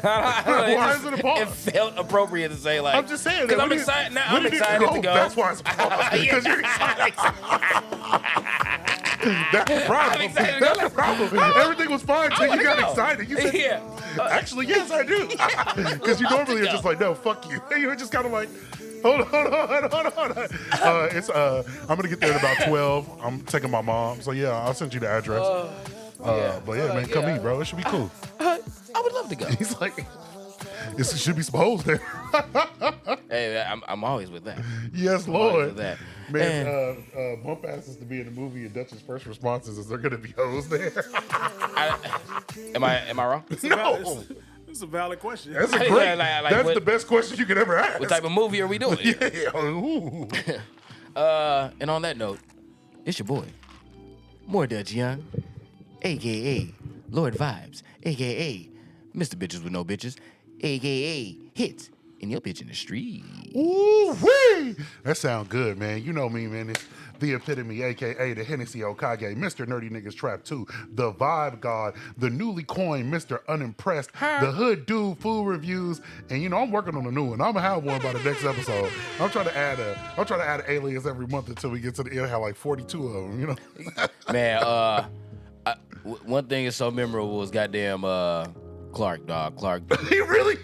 Why is it a pause? It felt appropriate to say like. I'm just saying because I'm excited now. I'm excited to go. That's why it's a pause. Because you're excited. That's the problem. That's the problem. Everything was fine until you got excited. You said, actually, yes, I do. Because you normally are just like, no, fuck you. You were just kind of like, hold on. I'm gonna get there at about 12. I'm taking my mom. So yeah, I'll send you the address. But yeah, man, come eat, bro. It should be cool. I would love to go. He's like, there should be some hoes there. Hey, I'm always with that. Yes, Lord. That. Man, Bump asks to be in the movie, and Dutch's first response is there going to be hoes there? Am I wrong? No. It's a valid question. That's a great. That's the best question you could ever ask. What type of movie are we doing? Ooh. And on that note, it's your boy, More Dutch Young, a.k.a. Lord Vibes, a.k.a. Mr. Bitches with No Bitches, a.k.a. Hits in your bitch in the street. Ooh-wee! That sound good, man. You know me, man. It's the epitome, a.k.a. the Hennessy Okage, Mr. Nerdy Niggas Trap 2, the Vibe God, the newly coined Mr. Unimpressed, the Hood Dude Food Reviews, and you know, I'm working on a new one. I'm gonna have one by the next episode. I'm trying to add an alias every month until we get to the end. I have like 42 of them, you know? Man, one thing is so memorable was goddamn Clark, dog. Clark. He really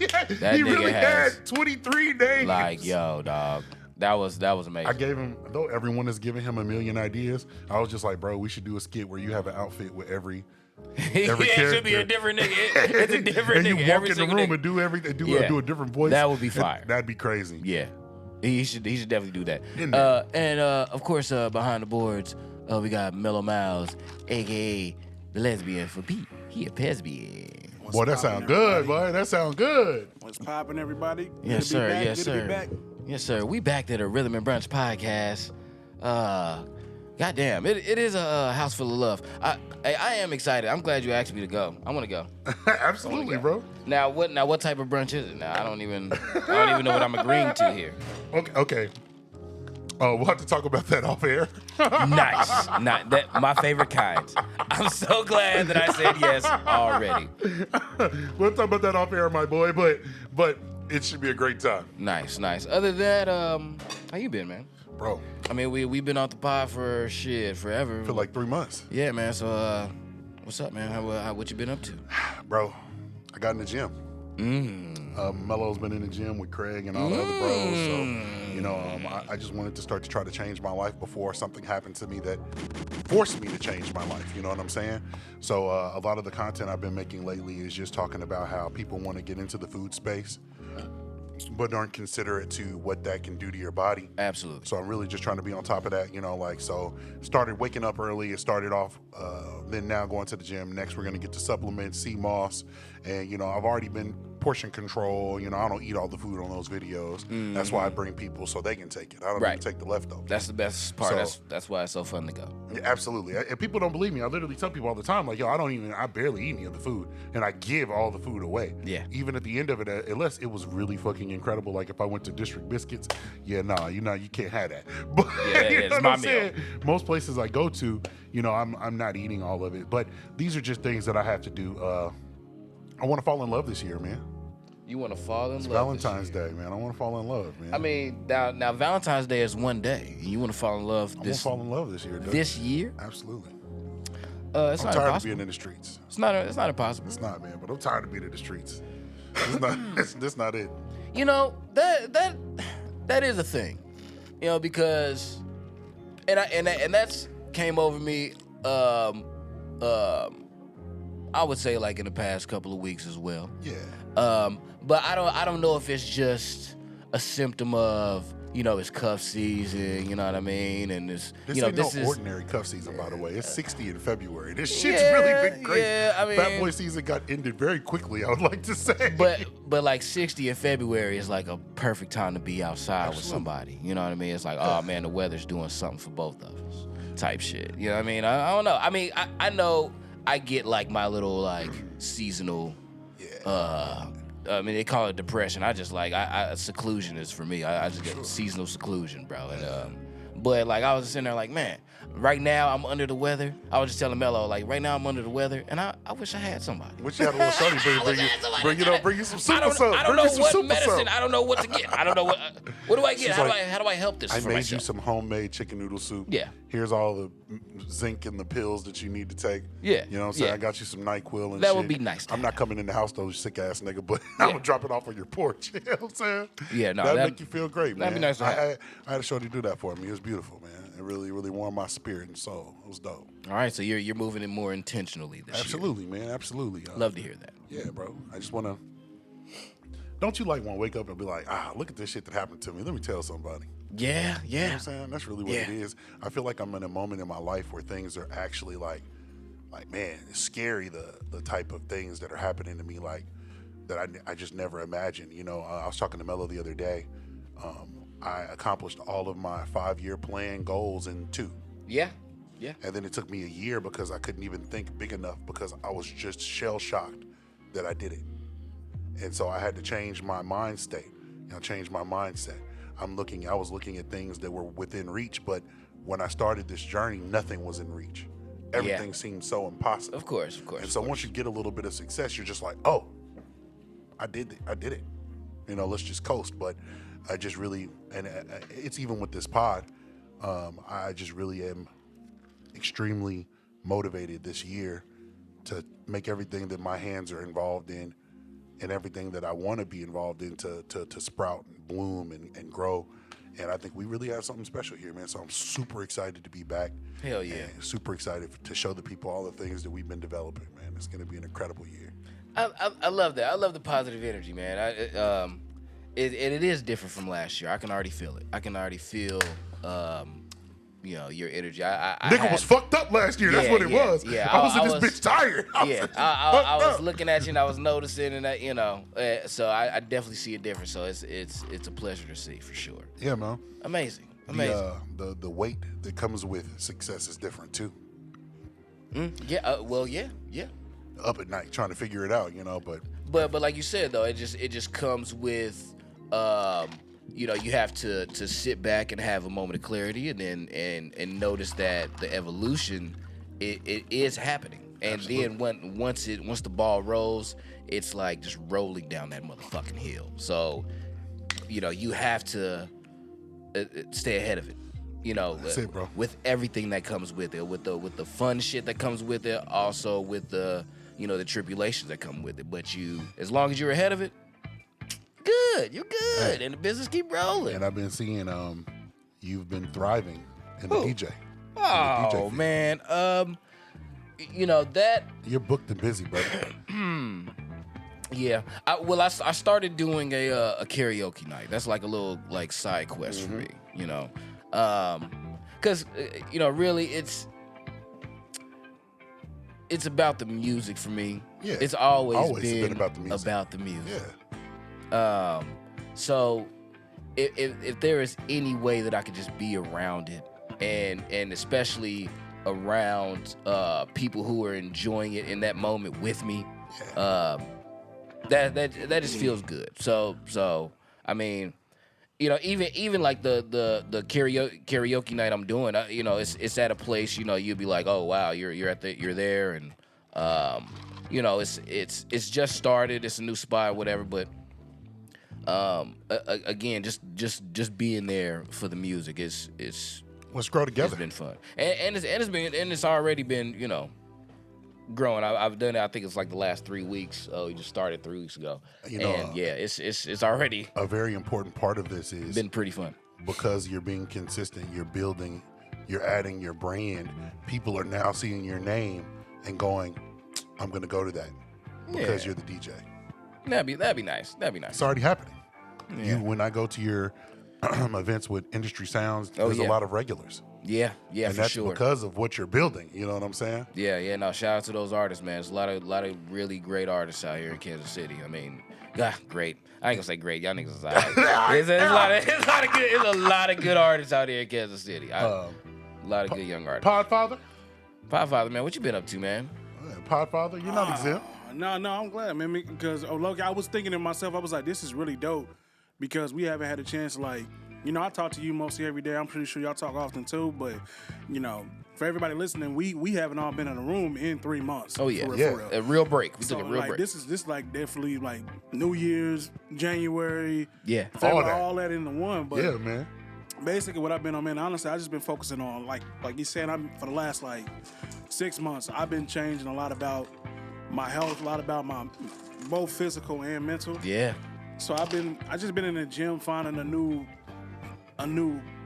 had 23 names. Like, yo, dog. That was amazing. I gave him, though everyone is giving him a million ideas, I was just like, bro, we should do a skit where you have an outfit with every character. It should be a different nigga. It's a different and nigga. you walk in the room and do everything, do a different voice. That would be fire. That'd be crazy. Yeah. He should definitely do that. Of course, behind the boards, we got Melo Miles, a.k.a. the lesbian for Pete. He a lesbian. Boy, that sound good, boy. That sound good. What's poppin', everybody? Yes, sir. Yes, Good to sir. be back. Yes, sir. We back to the Rhythm and Brunch podcast. Goddamn, it is a house full of love. I am excited. I'm glad you asked me to go. I want to go. Absolutely, bro. Now what type of brunch is it? Now I don't even know what I'm agreeing to here. Okay. We'll have to talk about that off air. Nice. Not that my favorite kind. I'm so glad that I said yes already. We'll talk about that off air, my boy, but it should be a great time. Nice. Other than that, how you been, man? Bro. I mean, we've been off the pod for forever. For like 3 months. Yeah, man. So what's up, man? What you been up to? Bro, I got in the gym. Melo's been in the gym with Craig and all the other bros. So, you know, I just wanted to start to try to change my life before something happened to me that forced me to change my life. You know what I'm saying? So a lot of the content I've been making lately is just talking about how people want to get into the food space, but aren't considerate to what that can do to your body. Absolutely. So I'm really just trying to be on top of that, you know, like, so started waking up early. It started off, then now going to the gym. Next, we're going to get to supplements, sea moss. And, you know, I've already been portion control. You know, I don't eat all the food on those videos. That's why I bring people so they can take it. I don't even take the leftovers. That's the best part. So, that's why it's so fun to go. Yeah, absolutely. And people don't believe me. I literally tell people all the time, like, yo, I barely eat any of the food. And I give all the food away. Yeah. Even at the end of it, unless it was really fucking incredible. Like if I went to District Biscuits, you can't have that. But you know what I'm saying? Most places I go to, you know, I'm not eating all of it. But these are just things that I have to do. I want to fall in love this year, man. You want to fall in love? It's Valentine's Day, man. I want to fall in love, man. I mean, now Valentine's Day is one day. You want to fall in love? I want to fall in love this year. This year? Absolutely. It's I'm not tired impossible. of being in the streets. It's not impossible. It's not, man. But I'm tired of being in the streets. That's not it. You know that is a thing. You know, because and that's came over me. I would say like in the past couple of weeks as well. Yeah. But I don't know if it's just a symptom of, you know, it's cuff season, you know what I mean? And this is ordinary cuff season, by the way. It's 60 in February. This shit's really been great. Yeah, I mean, Fat Boy season got ended very quickly, I would like to say. But like 60 in February is like a perfect time to be outside with somebody. You know what I mean? It's like, oh man, the weather's doing something for both of us type shit. You know what I mean? I don't know. I mean, I know I get like my little like seasonal, I mean, they call it depression. I just like, seclusion is for me. I just get seasonal seclusion, bro. And But like I was sitting there like, man, right now I'm under the weather. I was just telling Melo, like, right now I'm under the weather, and I wish I had somebody. Wish you had a little shorty bring you some super sub. I don't know what medicine. I don't know what to get. I don't know what do I get? How do I help this? I for made myself? you some homemade chicken noodle soup. Yeah. Here's all the zinc and the pills that you need to take. Yeah. You know what I'm saying? Yeah. I got you some NyQuil and That shit. would be nice to I'm not coming in the house though, you sick ass nigga, but I'm gonna drop it off on your porch. You know what I'm saying? Yeah, no, that'd make you feel great, man. that'd be nice to have. I had a shorty do that for me. It was beautiful, man. It really, really warmed my spirit and soul. It was dope. All right, so you're moving it more intentionally this Absolutely, man. Absolutely. year. Love to hear that. Yeah, bro. I just wanna. Don't you like want to wake up and be like, look at this shit that happened to me. Let me tell somebody. Yeah, You know yeah. what I'm saying? That's really what Yeah. it is. I feel like I'm in a moment in my life where things are actually like man, it's scary the type of things that are happening to me like that I just never imagined. You know, I was talking to Melo the other day. I accomplished all of my 5-year plan goals in 2. Yeah. Yeah. And then it took me a year because I couldn't even think big enough because I was just shell shocked that I did it. And so I had to change my mind state, change my mindset. I was looking at things that were within reach, but when I started this journey, nothing was in reach. Everything seemed so impossible. Of course. And so once you get a little bit of success, you're just like, oh, I did it. Let's just coast. But I just really, and it's even with this pod, I just really am extremely motivated this year to make everything that my hands are involved in and everything that I want to be involved in to sprout and bloom and grow. And I think we really have something special here, man. So I'm super excited to be back. Hell yeah. And super excited to show the people all the things that we've been developing, man. It's going to be an incredible year. I love that. I love the positive energy, man. It is different from last year. I can already feel it. I can already feel, your energy. Nigga was fucked up last year. That's what it was. Yeah, I was in this bitch tired. I was looking at you and I was noticing, and that, so I definitely see a difference. So it's a pleasure to see for sure. Yeah, man. Amazing. The weight that comes with success is different too. Yeah. Up at night trying to figure it out, but like you said though, it just comes with you have to sit back and have a moment of clarity and then and notice that the evolution it is happening. And Absolutely. then once the ball rolls, it's like just rolling down that motherfucking hill. So, you have to stay ahead of it. That's it, bro. With everything that comes with it, with the fun shit that comes with it, also with the the tribulations that come with it. But as long as you're ahead of it, you're good, Hey. and the business keep rolling. And I've been seeing you've been thriving in the DJ. Oh field. man, that. You're booked and busy, brother. Yeah, I started doing a karaoke night. That's like a little like side quest for me, because really it's about the music for me. Yeah, It's always been about the music. About the music. Yeah. So if there is any way that I could just be around it, and especially around people who are enjoying it in that moment with me, that just feels good. So I mean, even like the karaoke night I'm doing, it's at a place, you'll be like, oh wow, you're there, and it's just started, it's a new spot, whatever, but again, just being there for the music is Let's grow together. it's been fun, and it's already been growing. I've done it. I think it's like the last 3 weeks. Oh, we just started 3 weeks ago, it's already A very important part of this is been pretty fun. because you're being consistent, you're building, you're adding your brand. People are now seeing your name and going, I'm going to go to that because Yeah. you're the DJ. That'd be nice. It's already happening. Yeah. When I go to your events with Industry Sounds, there's a yeah. lot of regulars. Yeah, And for that's sure. because of what you're building. You know what I'm saying? Yeah. No, shout out to those artists, man. There's a lot of really great artists out here in Kansas City. I mean, great. I ain't gonna say great. Y'all niggas is all right. There's a lot of good artists out here in Kansas City. A lot of good young artists. Podfather? Podfather, man, what you been up to, man? Podfather, you're not exempt. No, I'm glad, man, because Loki, I was thinking to myself, I was like, this is really dope because we haven't had a chance to like You know, I talk to you mostly every day. I'm pretty sure y'all talk often too. But, you know, for everybody listening, we haven't all been in a room in 3 months. Oh yeah, for yeah. real. A real break. We So took a real like break. this is like definitely like New Year's, January, Yeah. February, All all that into one. But Yeah, man. basically what I've been on, man, honestly, I just been focusing on like you said, for the last like 6 months, I've been changing a lot about my health, a lot about my both physical and mental. Yeah. So I just been in the gym finding a new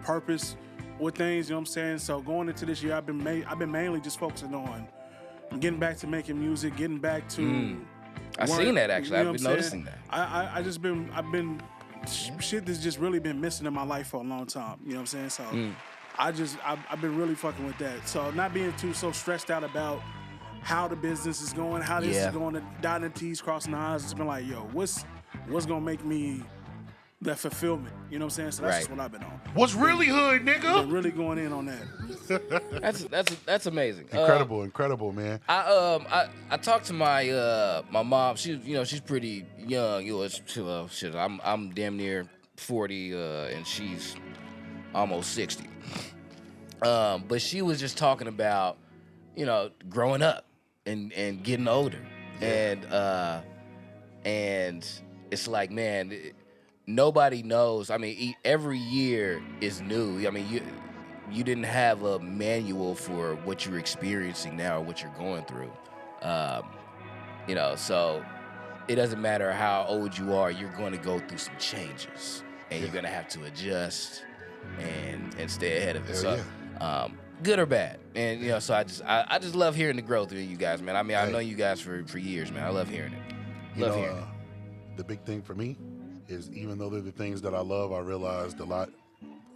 purpose with things, you know what I'm saying? So going into this year, I've been mainly just focusing on getting back to making music, getting back to I work, seen that actually. you know I've been what I'm noticing saying? that. I've been shit that's just really been missing in my life for a long time. You know what I'm saying? So I've been really fucking with that. So not being so stressed out about how the business is going, how this is going, dotting the T's, crossing the I's. It's been like, yo, what's gonna make me that fulfillment? You know what I'm saying? So that's just what I've been on. What's really hood, nigga? Been really going in on that. That's amazing. Incredible, man. I talked to my my mom. She's pretty young. Shit. I'm damn near 40, and she's almost 60. But she was just talking about, growing up and getting older, and it's like, man, nobody knows. I mean, every year is new. I mean, you didn't have a manual for what you're experiencing now or what you're going through. So it doesn't matter how old you are, you're going to go through some changes, and you're going to have to adjust and stay ahead of it. Good or bad. And, so I just love hearing the growth of you guys, man. I mean, I've known you guys for years, man. I love hearing it. Love hearing it. The big thing for me is, even though they're the things that I love, I realized a lot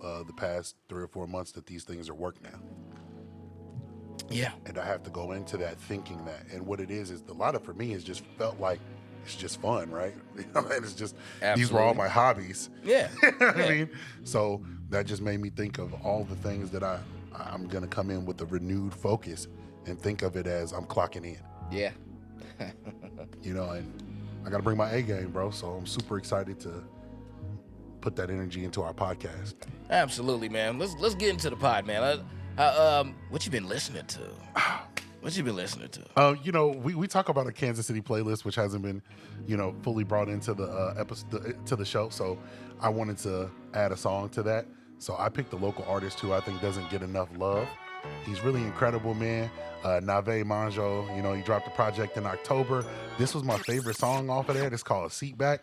the past 3 or 4 months that these things are work now. Yeah. And I have to go into that thinking that. And what it is a lot of, for me, it's just felt like it's just fun, right? It's just, these were all my hobbies. Yeah. You know what I mean? So that just made me think of all the things that I'm going to come in with a renewed focus and think of it as I'm clocking in. Yeah. And I got to bring my A game, bro. So I'm super excited to put that energy into our podcast. Absolutely, man. Let's get into the pod, man. What you been listening to? What you been listening to? We talk about a Kansas City playlist, which hasn't been, fully brought into the episode to the show. So I wanted to add a song to that. So I picked a local artist who I think doesn't get enough love. He's really incredible, man. Navé, Monjo, he dropped a project in October. This was my favorite song off of that. It's called Seatback.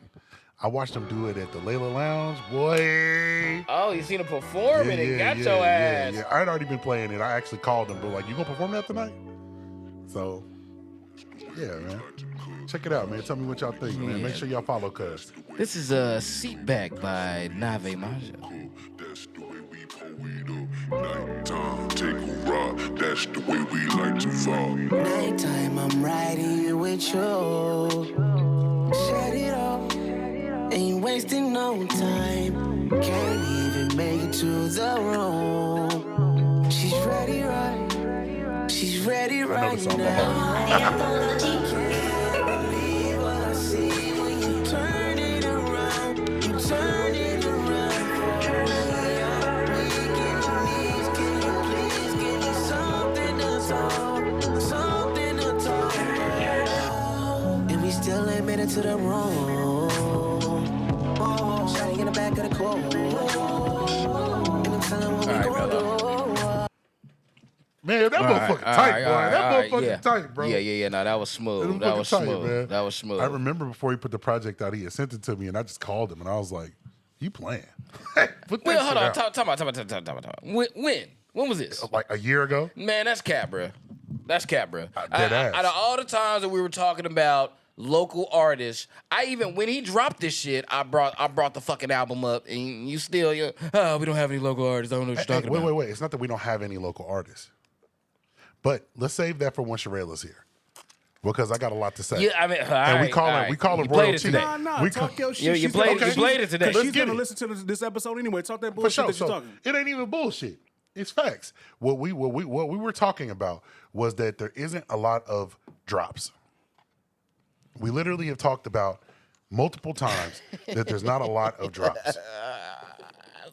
I watched him do it at the Layla Lounge, boy. Oh, you seen him perform and it got your ass. Yeah, I had already been playing it. I actually called him, but like, you gonna perform that tonight? So, yeah, man. Check it out, man. Tell me what y'all think, man. Make sure y'all follow Cuz. This is Seatback by Navé Monjo. That's the way we pull weed up. Nighttime, take a ride. That's the way we like to vibe. Nighttime, I'm riding with you. Shut it off. Ain't wasting no time. Can't even make it to the room. She's ready right. She's ready right now. Can't believe what I see when you turn it around. You turn it around for me. I'm weak in the knees. Can you please give me something to talk? Something to talk about? And we still ain't made it to the room. Shawty in the back of the court. And I'm telling what we gon' do. Man, that motherfucker tight, boy. That motherfucker yeah. tight, bro. Yeah. No, that was smooth. That was smooth. Man. That was smooth. I remember before he put the project out, he had sent it to me, and I just called him, and I was like, "You playing?" Put that Well, hold on. shit out. Talk about. When was this? Like a year ago. Man, that's cap, bro. That's cap, bro. Dead ass. Out of all the times that we were talking about local artists, when he dropped this shit, I brought the fucking album up, and you still, we don't have any local artists. I don't know what you're talking about. Wait. It's not that we don't have any local artists, but let's save that for when Sherela's here, because I got a lot to say. Yeah, I mean, and we call it You played royalty. it today. Nah, talk your shit. You played it today. She's get gonna it. listen to this episode anyway. Talk that For bullshit sure. that you're So talking. it ain't even bullshit. It's facts. What we were talking about was that there isn't a lot of drops. We literally have talked about multiple times that there's not a lot of drops.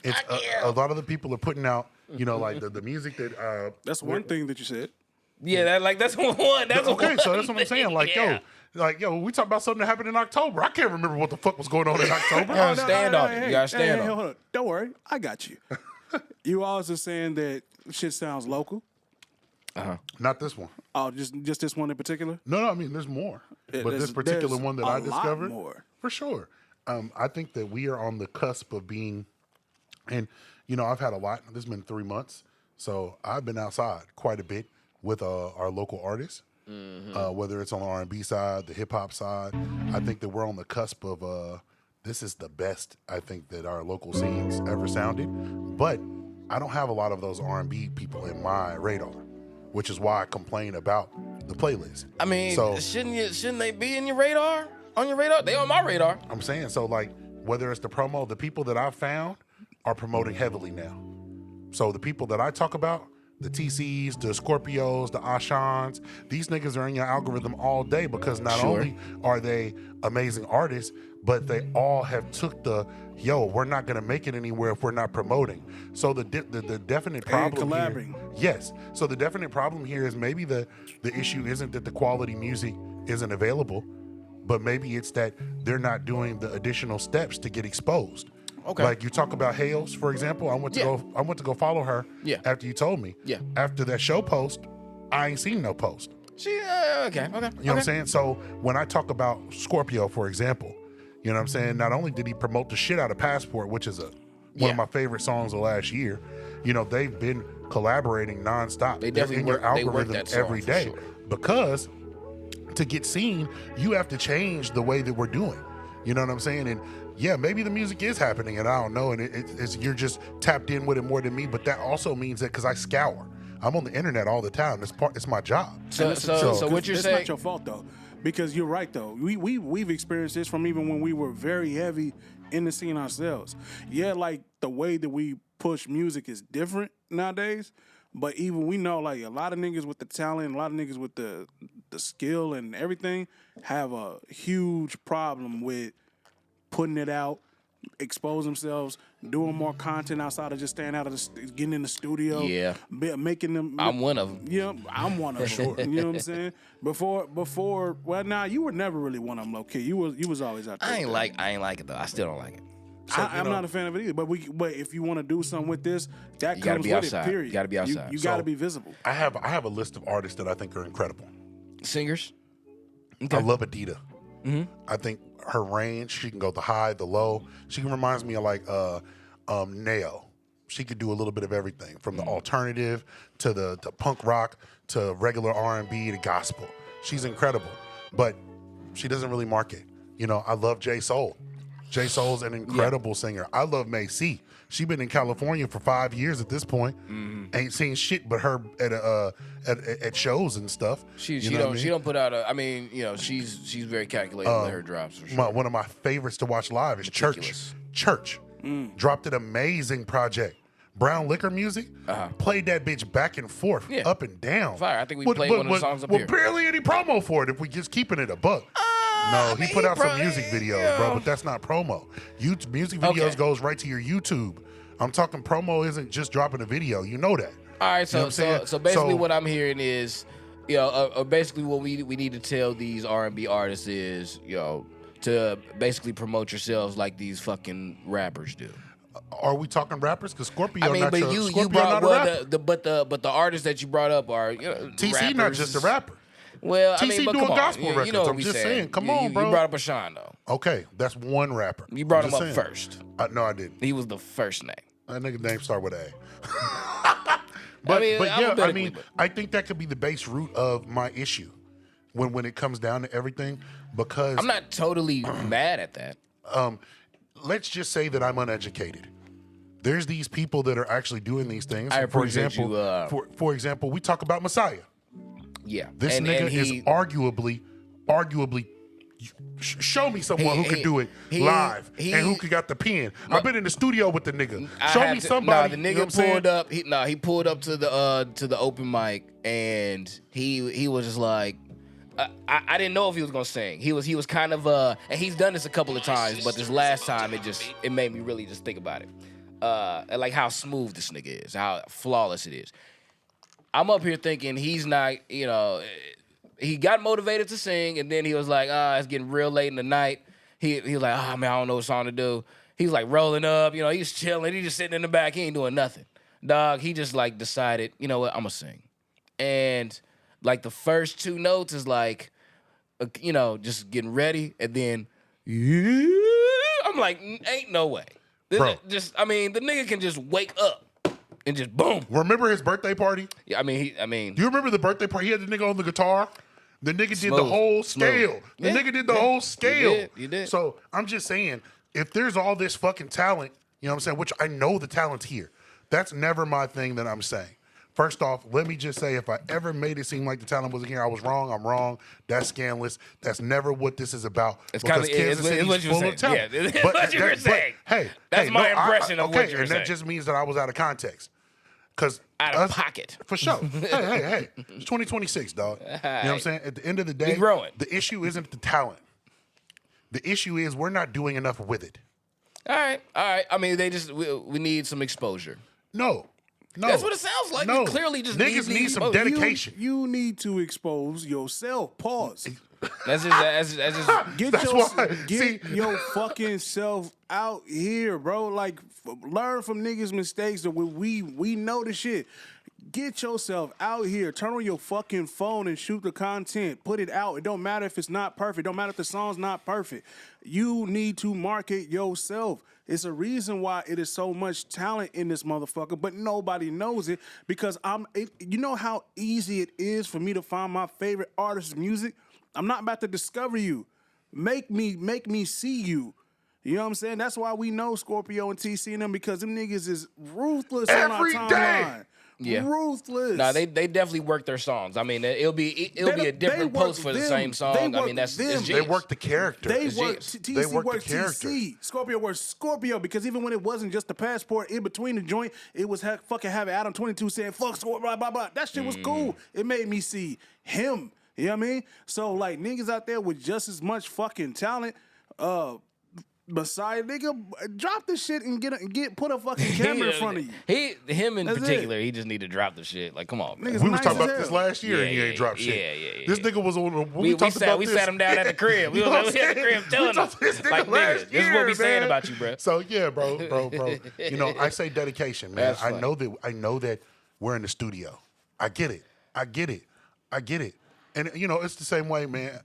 It's a lot of the people are putting out, you know, like the music that. That's one thing that you said. Yeah, that's one. That's okay, one so that's what I'm saying. Like, yeah. yo, we talk about something that happened in October. I can't remember what the fuck was going on in October. You gotta stand on it. You gotta stand on it. Hold on. Don't worry, I got you. You also saying that shit sounds local. Not this one. Oh, just this one in particular. No, I mean there's more, but this particular one that I discovered, more. For sure. I think that we are on the cusp of being, and you know, I've had a lot. This has been 3 months, so I've been outside quite a bit with our local artists, whether it's on the R&B side, the hip hop side. I think that we're on the cusp of this is the best I think that our local scenes ever sounded, but I don't have a lot of those R&B people in my radar, which is why I complain about the playlist. I mean, so, shouldn't they be in your radar? On your radar? They on my radar. I'm saying, so like, whether it's the promo, the people that I've found are promoting heavily now. So the people that I talk about, the TCs, the Scorpios, the Ashans, these niggas are in your algorithm all day because not only are they amazing artists, but they all have took we're not gonna make it anywhere if we're not promoting. So the definite problem collaborating. here, yes. So the definite problem here is maybe the issue isn't that the quality music isn't available, but maybe it's that they're not doing the additional steps to get exposed. Okay. Like you talk about Hales, for example. I went to go follow her after you told me. Yeah. After that show post, I ain't seen no post. Okay. You know what I'm saying? So when I talk about Scorpio, for example, you know what I'm saying? Not only did he promote the shit out of Passport, which is one of my favorite songs of last year, you know, they've been collaborating nonstop. They definitely They're in your algorithm that song every day. for sure. Because to get seen, you have to change the way that we're doing. You know what I'm saying? And yeah, maybe the music is happening and I don't know, and it's you're just tapped in with it more than me, but that also means that because I scour. I'm on the internet all the time. It's my job. So what you're saying? It's not your fault though, because you're right though. We've experienced this from even when we were very heavy in the scene ourselves. Yeah, like the way that we push music is different nowadays, but even we know like a lot of niggas with the talent, a lot of niggas with the skill and everything have a huge problem with putting it out, expose themselves, doing more content outside of just staying out of getting in the studio. Yeah. Making them. I'm one of them. Yeah, I'm one of them. Sure. You know what I'm saying? Before, well, nah, you were never really one of them, low key. You was always out there. I ain't like it though. I still don't like it. So, I'm not a fan of it either. But if you want to do something with this, that You comes gotta be with outside. it. Period. You gotta be outside. You got to be visible. I have a list of artists that I think are incredible. Singers. Okay. I love Adita. I think her range, she can go the high, the low. She reminds me of like Neo. She could do a little bit of everything, from the alternative to the punk rock to regular R&B to gospel. She's incredible, but she doesn't really market. You know, I love J Soul. J Soul's an incredible singer. I love May C. She been in California for 5 years at this point. Ain't seen shit but her at shows and stuff. She don't put out she's very calculated with her drops for sure. One of my favorites to watch live is Church. Dropped an amazing project. Brown Liquor Music, played that bitch back and forth, up and down. Fire. I think we played one of the songs up here. Barely any promo for it if we just keeping it a buck. No, he put out some music videos, bro, but that's not promo. Music videos goes right to your YouTube. I'm talking promo isn't just dropping a video. You know that. All right, so basically what I'm hearing is, basically what we need to tell these R&B artists is, to basically promote yourselves like these fucking rappers do. Are we talking rappers? Because Scorpio, but you brought the artists that you brought up are TC, rappers. not just a rapper. Well, TC but doing come gospel on. records. You know what I'm just saying. Come on, bro. You brought up Ashawn though. Okay, that's one rapper. You brought him up saying. first. No, I didn't. He was the first name. That nigga name start with A. I think that could be the base root of my issue when it comes down to everything, because I'm not totally mad at that. Let's just say that I'm uneducated. There's these people that are actually doing these things. I appreciate For example, we talk about Messiah. Yeah, This nigga is arguably. Show me someone who could do it live and who could got the pen. I've been in the studio with the nigga. Show me somebody. The nigga pulled up. He pulled up to the open mic and he was just like, I didn't know if he was gonna sing. He was kind of and he's done this a couple of times, but this last time it made me really just think about it. and like how smooth this nigga is, how flawless it is. I'm up here thinking he's not, you know, he got motivated to sing, and then he was like, it's getting real late in the night. He was like, man, I don't know what song to do. He's like rolling up, you know, he's chilling, he's just sitting in the back, he ain't doing nothing. Dog, he just like decided, you know what, I'm gonna sing. And like the first 2 notes is like, you know, just getting ready, and then I'm like, ain't no way. Bro. Just, I mean, the nigga can just wake up and just boom. Remember his birthday party? Yeah, I mean, Do you remember the birthday party? He had the nigga on the guitar. The nigga did the whole scale. The nigga did the whole scale. You did. So I'm just saying, if there's all this fucking talent, you know what I'm saying, which I know the talent's here. That's never my thing that I'm saying. First off, let me just say, if I ever made it seem like the talent wasn't here, I was wrong. I'm wrong. That's scandalous. That's never what this is about. It's kind of what you're saying. Yeah, it's what you're saying. Hey, that's my impression of what you're saying. And that just means that I was out of context. Because out of pocket. For sure. hey. It's 2026, dog. You know what I'm saying? At the end of the day, the issue isn't the talent. The issue is we're not doing enough with it. All right. I mean, we need some exposure. No. That's what it sounds like. No. You clearly just niggas need some dedication. You need to expose yourself. Pause. That's just get your fucking self out here, bro. Like, learn from niggas' mistakes. That we know the shit. Get yourself out here. Turn on your fucking phone and shoot the content. Put it out. It don't matter if it's not perfect. It don't matter if the song's not perfect. You need to market yourself. It's a reason why it is so much talent in this motherfucker, but nobody knows it because you know how easy it is for me to find my favorite artist's music? I'm not about to discover you. Make me see you. You know what I'm saying? That's why we know Scorpio and TC and them, because them niggas is ruthless every on our day. timeline. Yeah. Ruthless. No, they definitely work their songs. I mean, it'll be a different post for the same song. I mean, it's genius. They work the character. TC works TC. Scorpio works Scorpio, because even when it wasn't just the passport in between the joint, it was fucking having Adam 22 saying fuck Scorpio, blah blah blah. That shit was cool. It made me see him. You know what I mean? So like niggas out there with just as much fucking talent, Messiah, nigga, drop the shit and put a fucking camera in front of you. Him in particular, he just need to drop the shit. Like, come on, man. We was talking about this last year, and he ain't dropped shit. Yeah. This nigga was on. We sat him down at the crib. We was at the crib telling him, like, nigga, this is what we saying about you, bro. So yeah, bro. You know, I say dedication, man. I know that we're in the studio. I get it. And you know, it's the same way, man.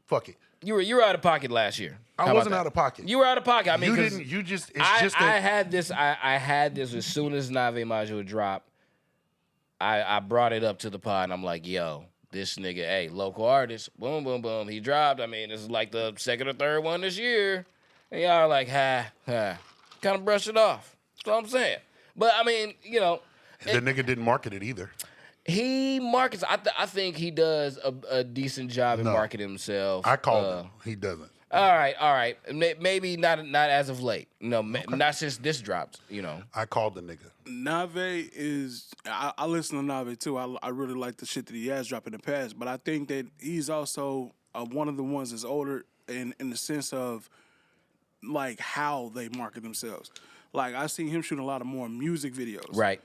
Fuck it. You were out of pocket last year. I wasn't out of pocket. You were out of pocket. I mean, you didn't. You just. It's I just. had this as soon as Navé module dropped. I brought it up to the pod, and I'm like, yo, this nigga, hey, local artist, boom, boom, boom. He dropped. I mean, this is like the second or third one this year, and y'all are like, kind of brush it off. That's what I'm saying. But I mean, you know, the nigga didn't market it either. He markets. I think he does a decent job in marketing himself. I called him. He doesn't. All right. Maybe not as of late. No, not since this dropped. You know. I called the nigga. Navé is. I listen to Navé too. I really like the shit that he has dropped in the past. But I think that he's also one of the ones that's older in the sense of like how they market themselves. Like I've seen him shoot a lot of more music videos. Right.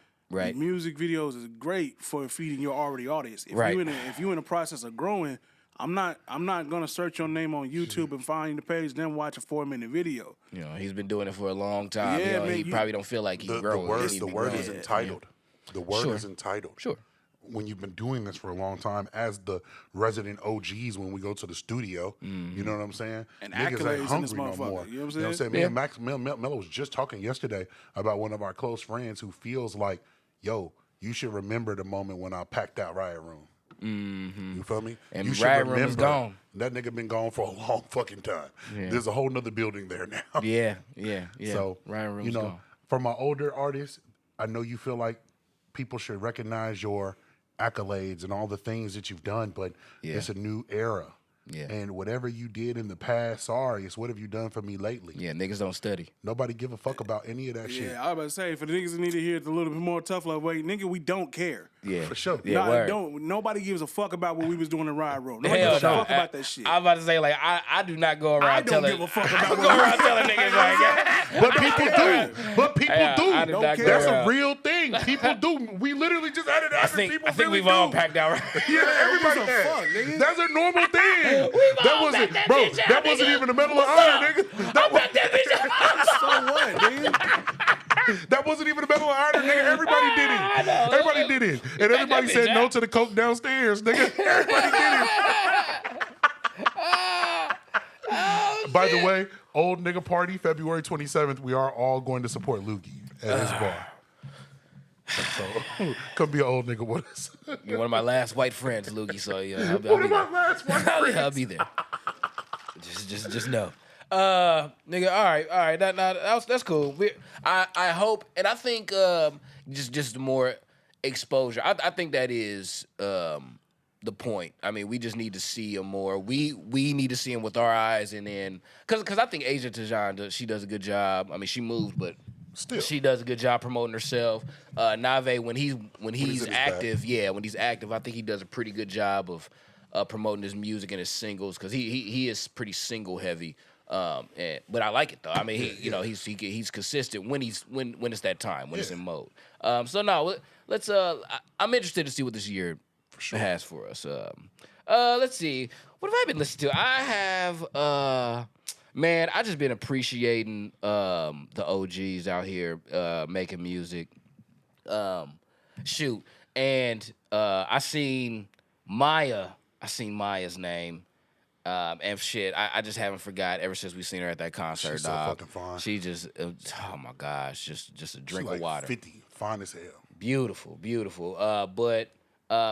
Music videos is great for feeding your already audience. If you're in the process of growing, I'm not gonna search your name on YouTube and find the page, then watch a 4-minute video. You know, he's been doing it for a long time. Yeah, you know, man, he probably don't feel like he's growing. The word is entitled. The word is entitled. Sure. When you've been doing this for a long time, as the resident OGs, when we go to the studio, you know what I'm saying? And niggas accolades ain't hungry in no this more. motherfucker. You know what I'm saying? You know what I'm saying? Me and Melo was just talking yesterday about one of our close friends who feels like, yo, you should remember the moment when I packed out Riot Room. Mm-hmm. You feel me? And you Riot Room is gone. That nigga been gone for a long fucking time. Yeah. There's a whole nother building there now. Yeah. So, Riot Room's you know, gone. for my older artists, I know you feel like people should recognize your accolades and all the things that you've done, but it's a new era. Yeah. And whatever you did in the past, sorry, it's what have you done for me lately? Yeah, niggas don't study. Nobody give a fuck about any of that shit. Yeah, I was about to say, for the niggas that need to hear it a little bit more tough love way, nigga, we don't care. Yeah. For sure. Yeah, word. Nobody gives a fuck about what we was doing in Ride Road. Nobody Hell gives a no. fuck about that shit. I was about to say, like, I do not go around I don't telling... give a fuck I about don't go around telling niggas like that. But people do. But people Yeah, do. I did not go That's around. a real thing. People do. We literally just had it happen. People I think really we've all do. packed out right. Yeah, everybody Who gives a has. fuck, nigga? That's a normal thing. We've all wasn't, packed that bro. bitch out, That wasn't nigga. even a Medal of What's Honor, up? nigga. I packed that bitch out. So what, nigga? That wasn't even a Medal of Honor, nigga. Everybody did I it. know. Everybody did it, and that everybody bitch said no out. to the coke downstairs, nigga. Everybody did it. By the way, old nigga party, February 27th. We are all going to support Loogie at his bar. So come be an old nigga with us. You're one of my last white friends, Loogie. So yeah, I'll be One of my there. last white friends. I'll be there. Just know. Nigga, all right. That's cool. I hope, and I think just more exposure. I think that is the point. I mean, we just need to see him more. We need to see him with our eyes, and then because I think Asia Tajan she does a good job. I mean, she moves, but Still. she does a good job promoting herself. Navé, when he's at his active, when he's active, I think he does a pretty good job of promoting his music and his singles because he is pretty single heavy. But I like it though. I mean, he's consistent when it's that time when it's in mode. So no, let's. I'm interested to see what this year has for us. Let's see. What have I been listening to? I have. Man, I just been appreciating the OGs out here making music. And I seen Maya's name. And shit, I just haven't forgot ever since we seen her at that concert. She's so dog. fucking fine. She just, oh my gosh, just a drink She of like water. 50, fine as hell. Beautiful. But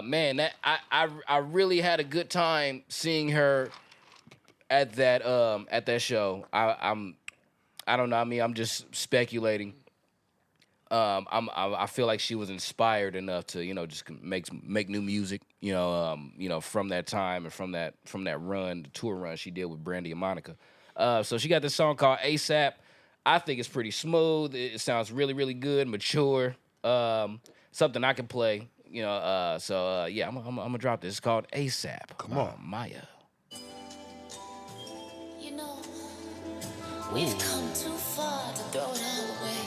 man, that I really had a good time seeing her at that show. I don't know. I mean, I'm just speculating. I feel like she was inspired enough to just make new music. From that time and from that run, the tour run she did with Brandy and Monica. So she got this song called ASAP. I think it's pretty smooth. It sounds really, really good, mature. Something I can play. I'm gonna drop this. It's called ASAP. Come on. Maya. We've come too far to throw it all away.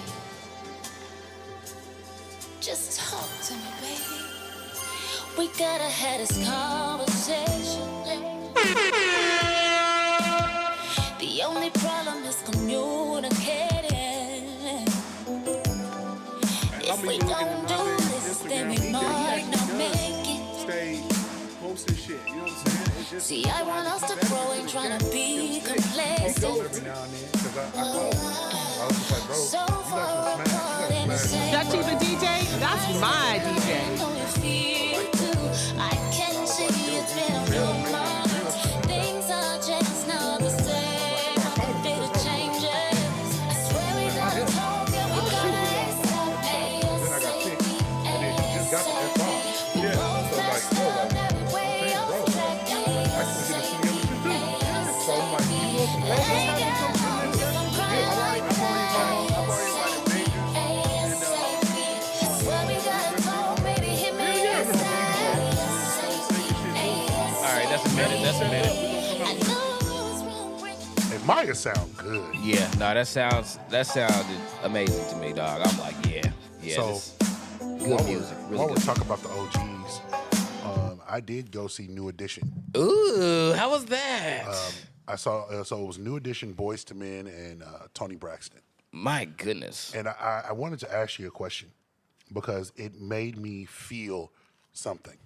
Just talk to me, baby. We gotta have this conversation. The only problem is communicating. If we don't do this, then we might not make it. Stay posting shit, you know what I'm saying? It's just See, I want us to grow and trying to be complacent. Every now and then, because I called him. I was just like, bro, So you got far some smash. You got some smash. That cheaper DJ? That's my DJ. I can see it's been on your mind. Things are just not the same. Little changes. I swear we gotta talk and we gotta stop. Then I got kicked, and then he just got the F off. Yeah, so like, bro, I just get to see him too. So I'm like, you want some love? That's a minute. And Maya sound good. Yeah, no, that sounded amazing to me, dog. I'm like, yeah. So, this good music, While really we're good. talking about the OGs, I did go see New Edition. Ooh, how was that? I saw, so it was New Edition, Boyz II Men, and Tony Braxton. My goodness. And I wanted to ask you a question because it made me feel something.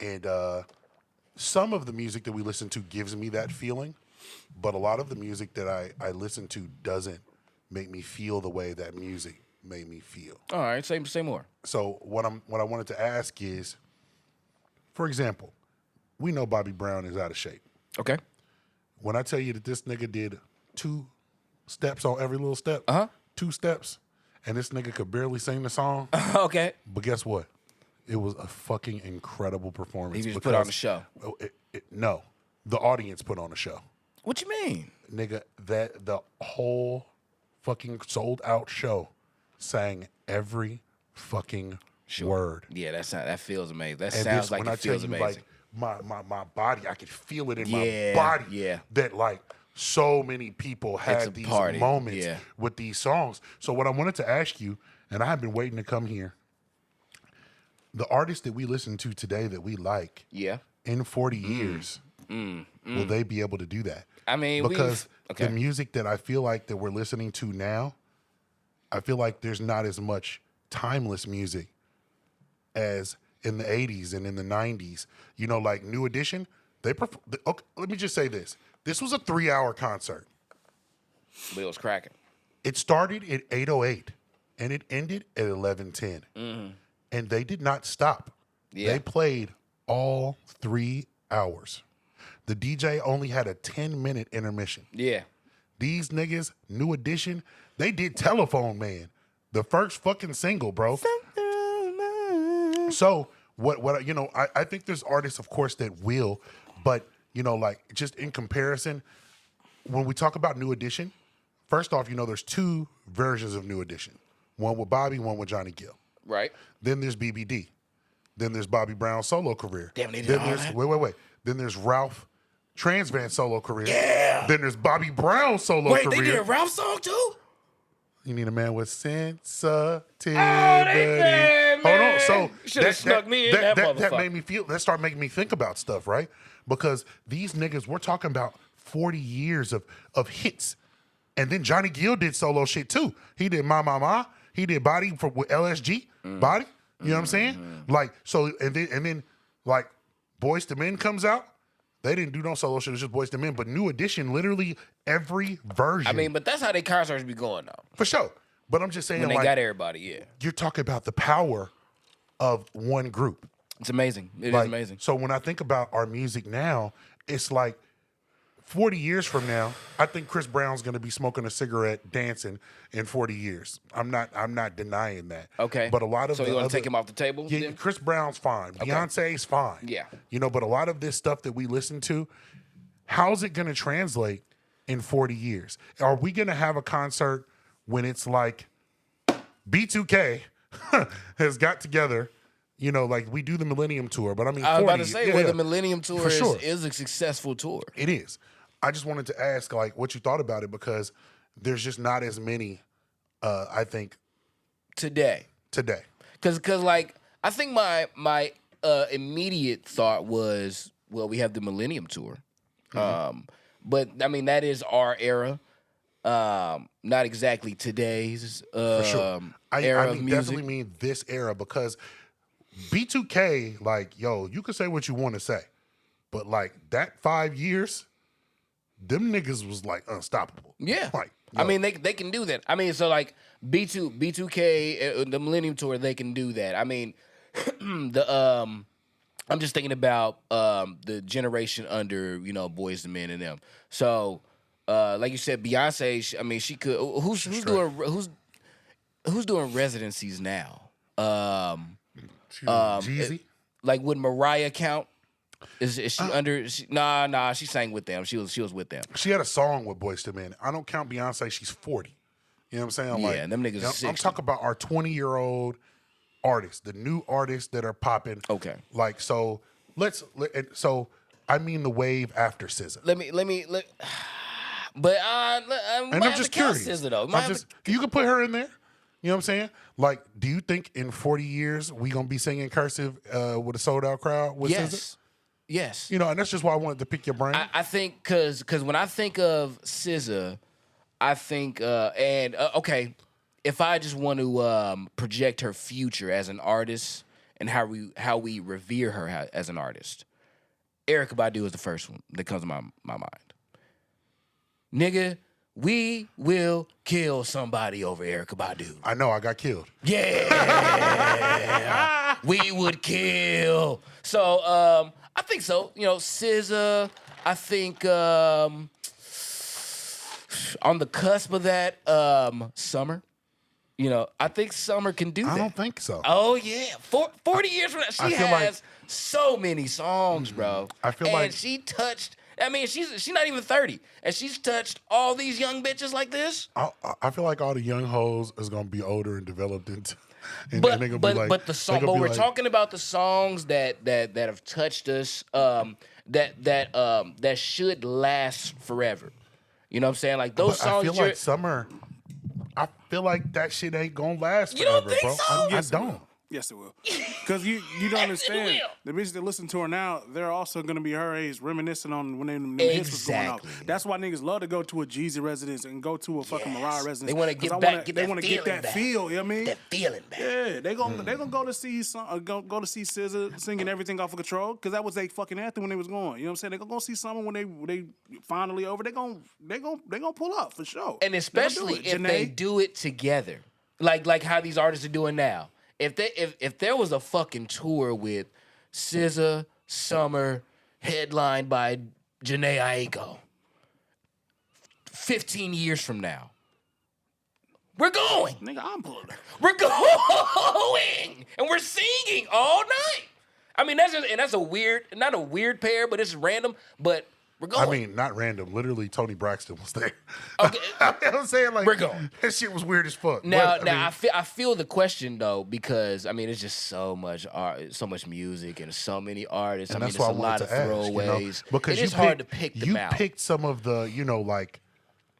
And some of the music that we listen to gives me that feeling, but a lot of the music that I listen to doesn't make me feel the way that music made me feel. All right, say more. So what I wanted to ask is, for example, we know Bobby Brown is out of shape. Okay. When I tell you that this nigga did 2 steps on every little step, 2 steps, and this nigga could barely sing the song, Okay. but guess what? It was a fucking incredible performance. He just put on the show. No. the audience put on a show. What you mean? Nigga, that the whole fucking sold out show sang every fucking word. Yeah, that feels amazing. That And sounds this, like when I it tell feels you, amazing. like my body, I could feel it in Yeah, my body. yeah. That like so many people It's had a these party, moments yeah. with these songs. So what I wanted to ask you, and I have been waiting to come here, the artists that we listen to today that we like, Yeah. in 40 years, will they be able to do that? I mean, because okay. the music that I feel like that we're listening to now, I feel like there's not as much timeless music as in the 80s and in the 90s. You know, like New Edition, okay, let me just say this. This was a 3-hour concert. But it was cracking. It started at 8:08 and it ended at 11:10. And they did not stop. Yeah. They played all 3 hours. The DJ only had a 10-minute intermission. Yeah. These niggas, New Edition, they did Telephone Man, the first fucking single, bro. So what you know, I think there's artists, of course, that will, but you know, like just in comparison, when we talk about New Edition, first off, you know, there's 2 versions of New Edition. One with Bobby, one with Johnny Gill. Right. Then there's BBD. Then there's Bobby Brown's solo career. Damn, they did then all there's that? wait. Then there's Ralph Transvan's solo career. Yeah. Then there's Bobby Brown's solo Wait, career. they did a Ralph song too? You need a man with sensitivity. man. Hold on. So Should've snuck me in that motherfucker. made me feel. That started making me think about stuff, right? Because these niggas, we're talking about 40 years of hits, and then Johnny Gill did solo shit too. He did Ma. He did Body with LSG. Body. You know what I'm saying? Like so, and then like Boyz II Men comes out. They didn't do no solo shit. It was just Boyz II Men. But New Edition, literally every version. I mean, but that's how they concerts be going though. For sure. But I'm just saying, When they like, got everybody, yeah. you're talking about the power of one group. It's amazing. It is Like, amazing. So when I think about our music now, it's like 40 years from now, I think Chris Brown's gonna be smoking a cigarette, dancing in 40 years. I'm not denying that. Okay. But a lot of So the you want other- to take him off the table? Yeah, then? Chris Brown's fine. Beyonce's fine. Yeah. You know, but a lot of this stuff that we listen to, how's it gonna translate in 40 years? Are we gonna have a concert when it's like B2K has got together, you know, like we do the Millennium Tour, but I mean, I was 40, about to say, yeah, well, yeah. the Millennium Tour For sure. is a successful tour. It is. I just wanted to ask, like, what you thought about it because there's just not as many, I think, Today. today. Cause like I think my immediate thought was, well, we have the Millennium Tour. But I mean that is our era. Not exactly today's For sure. era I of mean, music. definitely mean this era because B2K, like, yo, you can say what you want to say, but like that 5 years, them niggas was like unstoppable. Yeah. Like, I yo, mean, they can do that. I mean, so like B2K, the Millennium Tour, they can do that. I mean, I'm just thinking about the generation under, you know, Boyz II Men and them. So, like you said, Beyonce. I mean, she could. Who's doing residencies now? Jeezy. Like, would Mariah count? Is she under? Nah. She sang with them. She was with them. She had a song with Boyz II Men. I don't count Beyonce. She's 40. You know what I'm saying? Yeah, Like, and them niggas you know, is 60. I'm talking about our 20-year-old artists, the new artists that are popping. Okay. Like, so so I mean the wave after SZA. But And I'm just curious. You can put her in there. You know what I'm saying? Like, do you think in 40 years we gonna be singing Cursive with a sold out crowd with SZA? Yes. You know, and that's just why I wanted to pick your brain. I think because when I think of SZA, I think okay, if I just want to project her future as an artist and how we revere her as an artist, Erykah Badu is the first one that comes to my mind. Nigga, we will kill somebody over Erykah Badu. I know I got killed. Yeah, we would kill. So I think so. You know, SZA. I think on the cusp of that, Summer. You know, I think Summer can do that. I don't think so. Oh yeah, 40 years from now, she I feel has so many songs, bro. I feel and like- she touched I mean, she's not even 30, and she's touched all these young bitches like this. I feel like all the young hoes is gonna be older and developed into. And But they gonna be like, but the song, but we're talking about the songs that have touched us, that should last forever. You know what I'm saying? Like those songs. I feel like Summer. I feel like that shit ain't gonna last You forever, don't think bro. so? I don't. Yes, it will. Because you don't understand. The bitches that listen to her now, they're also going to be her age, reminiscing on when them hits was going off. That's why niggas love to go to a Jeezy residence and go to a fucking Mariah residence. They want to get back. They want to get that feel. You know what I mean? That feeling back. Yeah, they gonna go to see go to see SZA singing Everything Off of Control because that was their fucking anthem when they was going. You know what I'm saying? They gonna go see someone when they finally over. They gonna pull up for sure. And especially if they do it together, like how these artists are doing now. If there was a fucking tour with SZA, Summer, headlined by Jhené Aiko, 15 years from now, we're going. Nigga, I'm pulling up. We're going, and we're singing all night. I mean, that's a weird, not a weird pair, but it's random. But we're going. I mean, not random. Literally, Tony Braxton was there. Okay. You know what I'm saying? Like, We're going. That shit was weird as fuck. Now, But, I feel the question though, because I mean it's just so much art, so much music, and so many artists. and I that's mean, why it's a I lot wanted of to ask, throwaways. because it is hard to pick them out. You picked some of the, like,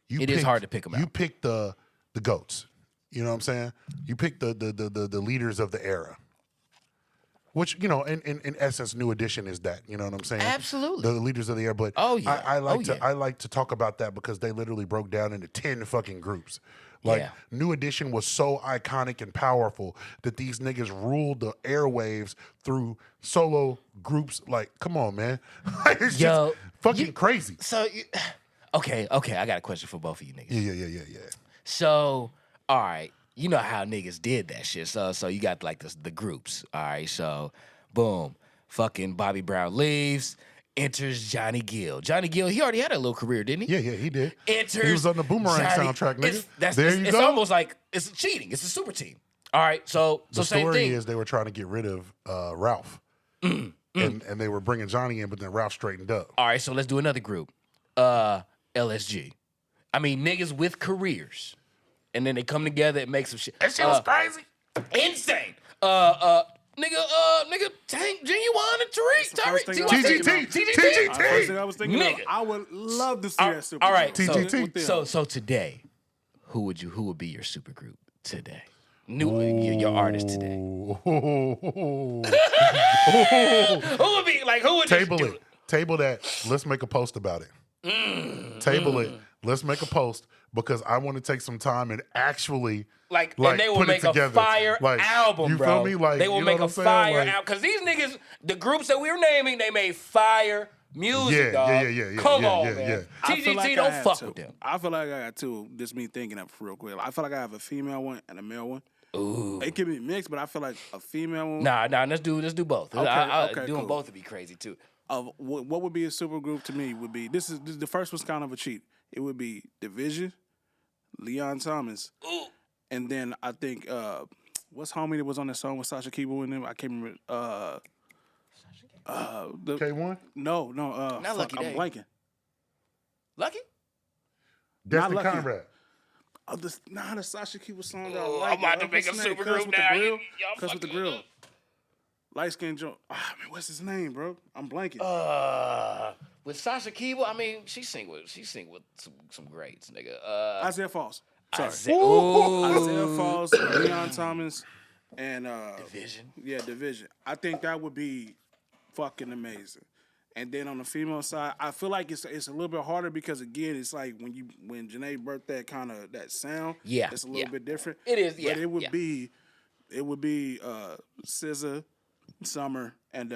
It is hard to pick them You out. picked the goats. You know what I'm saying? You picked the leaders of the era. Which, in essence, New Edition is that. You know what I'm saying? Absolutely. The leaders of the era. But Oh, yeah. I like Oh, to yeah. I like to talk about that because they literally broke down into 10 fucking groups. Like, Yeah. New Edition was so iconic and powerful that these niggas ruled the airwaves through solo groups. Like, come on, man. It's Yo, just fucking crazy. So, okay, I got a question for both of you niggas. Yeah. So, all right, you know how niggas did that shit. So you got like the groups. All right, so boom, fucking Bobby Brown leaves, enters Johnny Gill. Johnny Gill, he already had a little career, didn't he? Yeah, he did. Enters. He was on the Boomerang Johnny- soundtrack, nigga. It's almost like it's cheating. It's a super team. All right, so The same story thing. is they were trying to get rid of Ralph. And they were bringing Johnny in, but then Ralph straightened up. All right, so let's do another group. LSG. I mean, niggas with careers. And then they come together and make some shit. That shit was crazy. Insane. Nigga, Tank, Genuine, and Tariq. TGT. First thing I was thinking of, Nigga. I would love to see that super. All right, TGT. so today, who would be your super group today? Your artist today. Who would be like? Who would Table do it. Table that. Let's make a post about it. Table it. Let's make a post because I want to take some time and actually and they will put it make a together. fire Like, album, you bro. feel me? Like, they will you know make what a I'm saying? fire Like- album because these niggas, the groups that we were naming, they made fire music, dog. Yeah. Come on, yeah. man. I feel like TGT, I don't have fuck two. with them. I feel like I got two. Just me thinking up real quick. I feel like I have a female one and a male one. Ooh. It can be mixed, but I feel like a female one. Nah, let's do both. Okay, Doing cool. both would be crazy too. What would be a super group to me would be this is the first one's kind of a cheat. It would be Division, Leon Thomas, and then I think what's homie that was on that song with Sasha Kibo in them? I can't remember. K1? No. Not Lucky I'm Day. blanking. Lucky? Destin Lucky. Conrad. The Sasha Kibo song that I Oh, like. I'm about to make a what's his name? super Cuz group with the now. grill. Y'all Cuz with the fucking grill. up. Light skin joint. Man, what's his name, bro? I'm blanking. With Sasha Kibo, I mean, she sing with some greats, nigga. Isaiah Falls. Sorry. Ooh. Isaiah Falls, Leon Thomas, and Division. Yeah, Division. I think that would be fucking amazing. And then on the female side, I feel like it's a little bit harder because again, it's like when Janae birthed that sound. Yeah, it's a little bit different. It is, yeah. But it would be SZA, Summer, and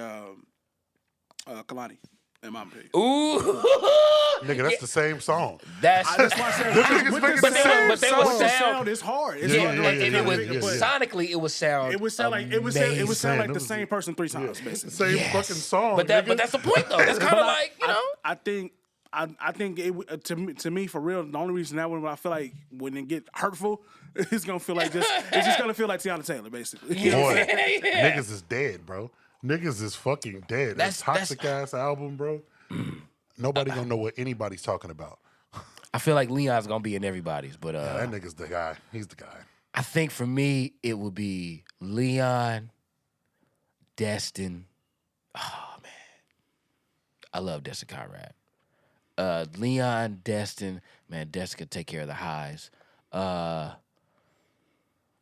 Kalani. In my opinion. Ooh. Nigga, that's the same song. That's That's why I said niggas making the same but they would song. sound. It's hard. It's Yeah, hard. yeah, Like, yeah, and yeah, it was yeah, yeah. sonically, it would sound. It would sound like it would sound like the same person 3 times, basically. Same Yes. fucking song. But that's the point though. That's kind of like I think it to me for real. The only reason that one, I feel like when it get hurtful, it's gonna feel like it's just gonna feel like Tiana Taylor, basically. You know what I'm Boy, saying? niggas is dead, bro. Niggas is fucking dead. That That's- toxic ass album, bro. Nobody gonna know what anybody's talking about. I feel like Leon's gonna be in everybody's, but That nigga's the guy. He's the guy. I think for me it would be Leon, Destin. Oh man, I love Destin Conrad. Leon, Destin, man, Destin could take care of the highs.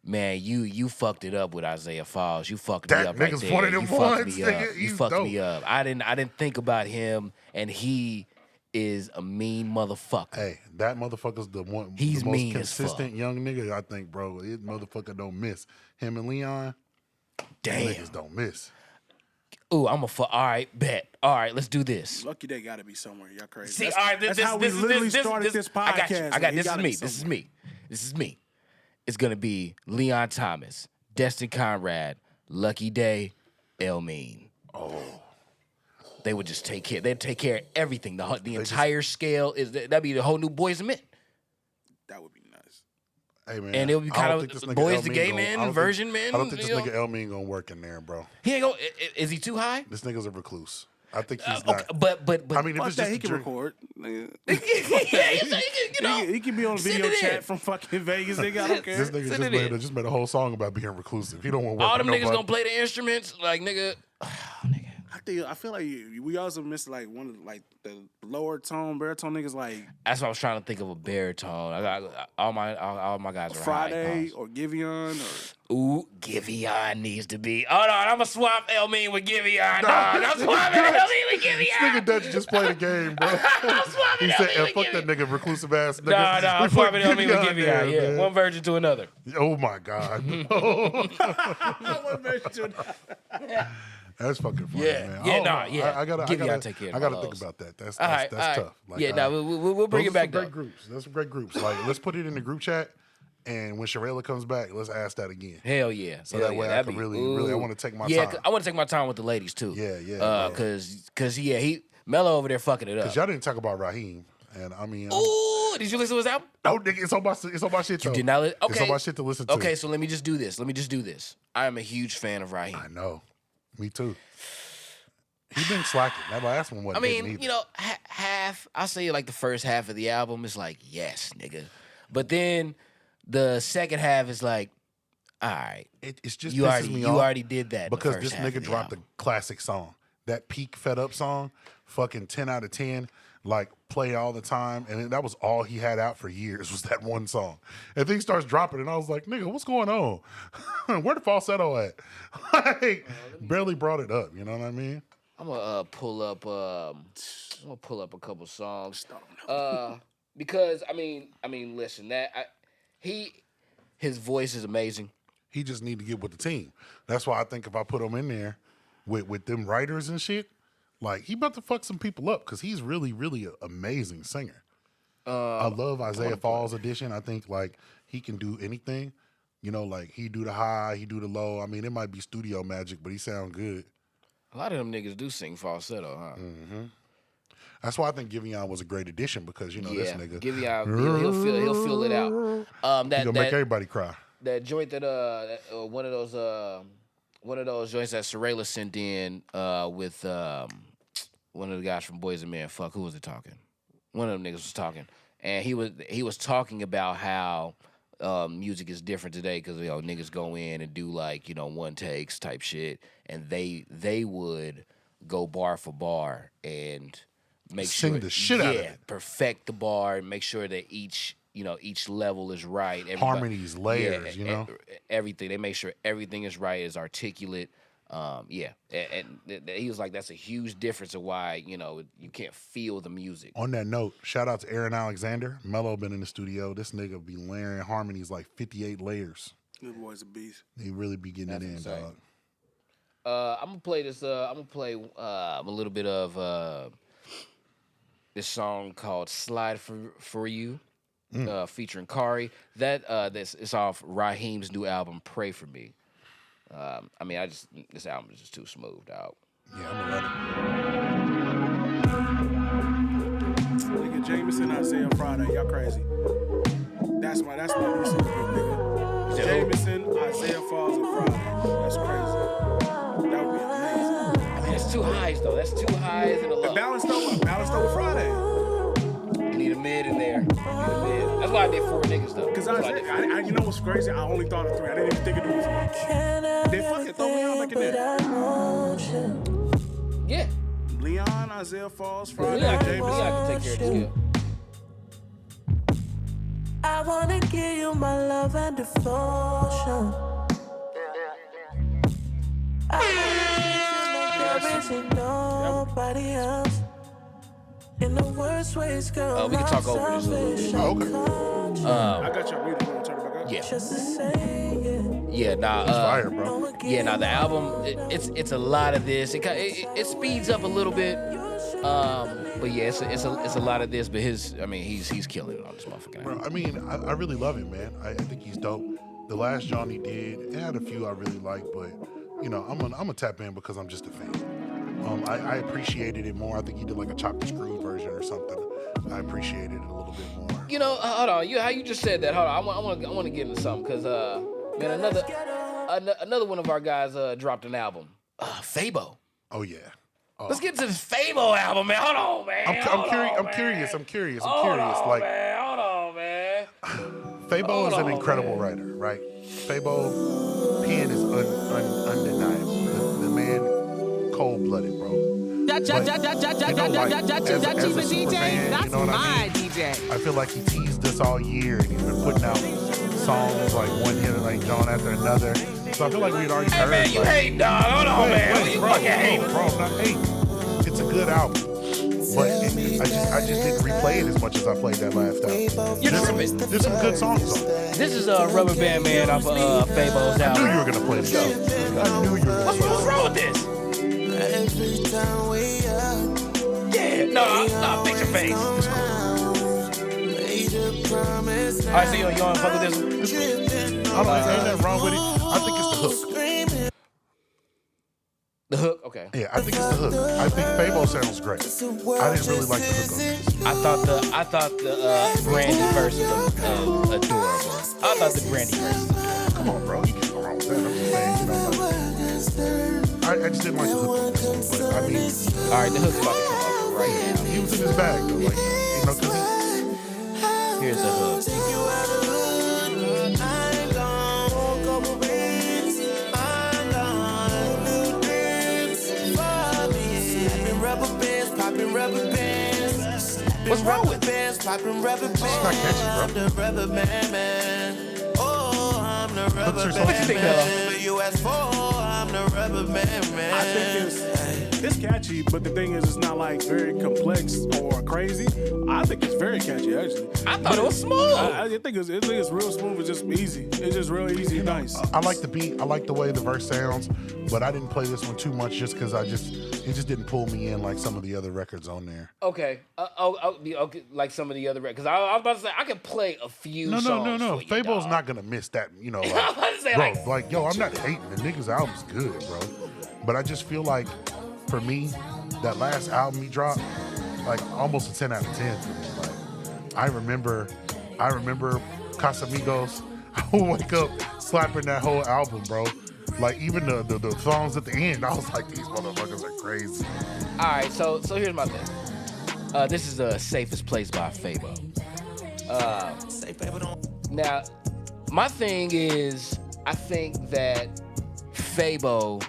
Man, you fucked it up with Isaiah Falls. You fucked me up right nigga's there. one of them You fucked ones, me up. nigga. You He's fucked dope. me up. I didn't think about him, and he is a mean motherfucker. Hey, that motherfucker's the one. He's the most mean as consistent fuck. young nigga. I think, bro. This motherfucker don't miss. Him and Leon, Damn. niggas don't miss. Ooh, I'm a fuck. All right, bet. All right, let's do this. Lucky they got to be somewhere. Y'all crazy. See, that's, all right, that's how we literally started this podcast. I got you. man. He This is gotta me. be This is somewhere. me. This is me. It's gonna be Leon Thomas, Destin Conrad, Lucky Day, El Mean. Oh, They would just take care. They'd take care of everything. The entire scale is that'd be the whole new Boys and Men. That would be nice. hey man. And it would be I kind don't of think this nigga boys El to Mean gay gonna- men, I don't think- version men, I don't think this you know? nigga El Mean gonna work in there, bro. He ain't go. Is he too high? This nigga's a recluse. I think he's not. Okay, but I mean, if Fuck it's that, just he a can drink- record. Nigga. you know, He can be on a send video it in. chat from fucking Vegas. Nigga, I don't care. This nigga Send it in. just made a whole song about being reclusive. He don't want to work all with them niggas nobody. gonna play the instruments, like nigga. I feel like we also missed like one of like the lower tone baritone niggas like That's what I was trying to think of a baritone. I got all my guys are Friday high. or Giveon or Ooh, Giveon needs to be. Hold on, I'm gonna swap El Mean with Giveon. Dog. I'm swapping El Mean with This Giveon. nigga Dutch just played a game, bro. I'm swapping He El said, Mean "And with fuck that Giveon. nigga, reclusive ass nigga." Nah, We I'm put swapping El Mean with Giveon there, Giveon. Yeah, man. one virgin to another. Oh my god. That's fucking funny, Yeah. man. Yeah, I don't nah, know. yeah. I gotta Giveon take care of I gotta my think lows. about that. That's All right, that's all right. tough. Like, Yeah, no, we'll bring those it back are some up. great groups. That's some great groups. Like, let's put it in the group chat, and when Sharayla comes back, let's ask that again. Hell yeah. So Hell that way yeah. I That'd can be- really, I ooh. want to take my Yeah, time. I want to take my time with the ladies too. Yeah. Cause he Melo over there fucking it up. Because y'all didn't talk about Raheem, and I mean, Ooh, did you listen to his album? no, nigga, it's on my shit. Though. Did not It's okay. on my shit to listen to. Okay, so let me just do this. I am a huge fan of Raheem. I know. Me too. He been slacking. That last one I wasn't hitting mean, either. you know, half. I'll say like the first half of the album is like, yes, nigga. But then the second half is like, all right, It's just you pisses me off already did that in the because first this half nigga of the dropped a album. classic song. That peak fed up song, fucking 10 out of 10, like play all the time. And that was all he had out for years was that one song. And then he starts dropping and I was like, nigga, what's going on? Where the falsetto at? Like, barely brought it up, you know what I mean? I'm gonna pull up. A couple songs. Because I mean, listen, his voice is amazing. He just need to get with the team. That's why I think if I put him in there with them writers and shit, like he about to fuck some people up because he's really, really an amazing singer. I love Isaiah Falls edition. I think like he can do anything. You know, like he do the high, he do the low. I mean, it might be studio magic, but he sound good. A lot of them niggas do sing falsetto, huh? That's why I think Giveon was a great addition because you know this Yeah, nigga. Giveon, he'll feel it out. He gonna make everybody cry. That joint that one of those joints that Soraya sent in with one of the guys from Boys and Men. Fuck, who was it talking? One of them niggas was talking, and he was talking about how music is different today because you know niggas go in and do like you know one takes type shit, and they would go bar for bar and make Sing sure the shit out of it. perfect the bar, and make sure that each level is right. Everybody- Harmonies, layers, you know? everything. They make sure everything is right, is articulate. And he was like, that's a huge difference of why you can't feel the music. On that note, shout out to Aaron Alexander. Melo been in the studio. This nigga be layering harmonies like 58 layers. Good boy's a beast. He really be getting That's it in, insane. dog. I'm gonna play this. I'm gonna play a little bit of this song called "Slide for You," featuring Kari. This is off Raheem's new album, "Pray for Me." This album is just too smooth, dog. Yeah, I'm gonna Nigga Jameson, Isaiah Friday, y'all crazy. That's my music group, nigga. Jameson, Isaiah Falls, and Friday. That's crazy. That would be amazing. I mean, it's two highs though. That's two highs and a low. Balanced over Friday. You need a mid in there. You need a mid. That's why I did 4 niggas though. Because I you know what's crazy? I only thought of 3. I didn't even think it was one. They fucking throw Leon back in there. Yeah. Leon, Isaiah Falls, Friday, Leon can Jameson. take care of the skill. I wanna give you my love and devotion. I there isn't nobody else. In the worst ways, girl. We can talk over this a little bit. I got your reading. Turn it back up. Yeah. Just to say it. Yeah, nah. Fire, bro. Yeah, nah. The album, it's a lot of this. It speeds up a little bit. But yeah, it's a lot of this. But he's killing it on this motherfucking album. Bro, I mean, I really love him, man. I think he's dope. The last John he did, it had a few I really liked, but you know, I'm gonna tap in because I'm just a fan. I appreciated it more. I think he did like a chopped and screwed version or something. I appreciated it a little bit more. You know, hold on. How you just said that? Hold on. I want to get into something because man, another one of our guys dropped an album. PHABO. Oh yeah. Let's get to this PHABO album, man. Hold on, man. I'm curious. Hold on, Like, man. Hold on, man. PHABO is an incredible writer, right? PHABO pen is undeniable. The man, cold-blooded, bro. That's my DJ. I feel like he teased us all year, and he's been putting out songs like one hit like John after another. So I feel like we'd already heard. Man, you hate, dog. Hold on, man. You fucking hate. Bro, not hate. It's a good album, but I just didn't replay it as much as I played that last album. There's some good songs on it. This is Rubber Band Man off of PHABO's I album. knew you were gonna play this. I knew you were gonna play What's wrong with this? Yeah, no, fix your face. Alright, so you don't fuck with this one? I don't think there's nothing wrong with it. I think it's the hook. The hook? Okay. Yeah, I think it's the hook. I think PHABO sounds great. I didn't really like the hook on this. I thought the Brandy verse was adorable. I thought the Brandy verse was adorable. Come on, bro. You can't go wrong with that. I'm just saying, I just didn't like the hook on this one. But I mean, Alright, the hook's about to come up right now. he was in his bag, though. Like, you know, because Here's the hook. What's wrong with it? it's not catchy, bro. Hooks are so What you think, Melo? I think it's catchy, but the thing is, it's not like very complex or crazy. I think it's very catchy, actually. I thought it was smooth. I think it's real smooth. It's just easy. It's just real easy and nice. I like the beat. I like the way the verse sounds, but I didn't play this one too much just because it just didn't pull me in like some of the other records on there. Okay. Okay, like some of the other records. I was about to say I can play a few songs. No. For you, PHABO's dog. not gonna miss that. You know, I was about to say, bro, like, yo, I'm not hating. The nigga's album's good, bro. But I just feel like, for me, that last album he dropped, like almost a 10 out of 10 for me. Like, I remember Casamigos. I would wake up slapping that whole album, bro. Like even the songs at the end, I was like, these motherfuckers are crazy. All right, so here's my thing. This is the Safest Place by PHABO. Now, my thing is, I think that PHABO,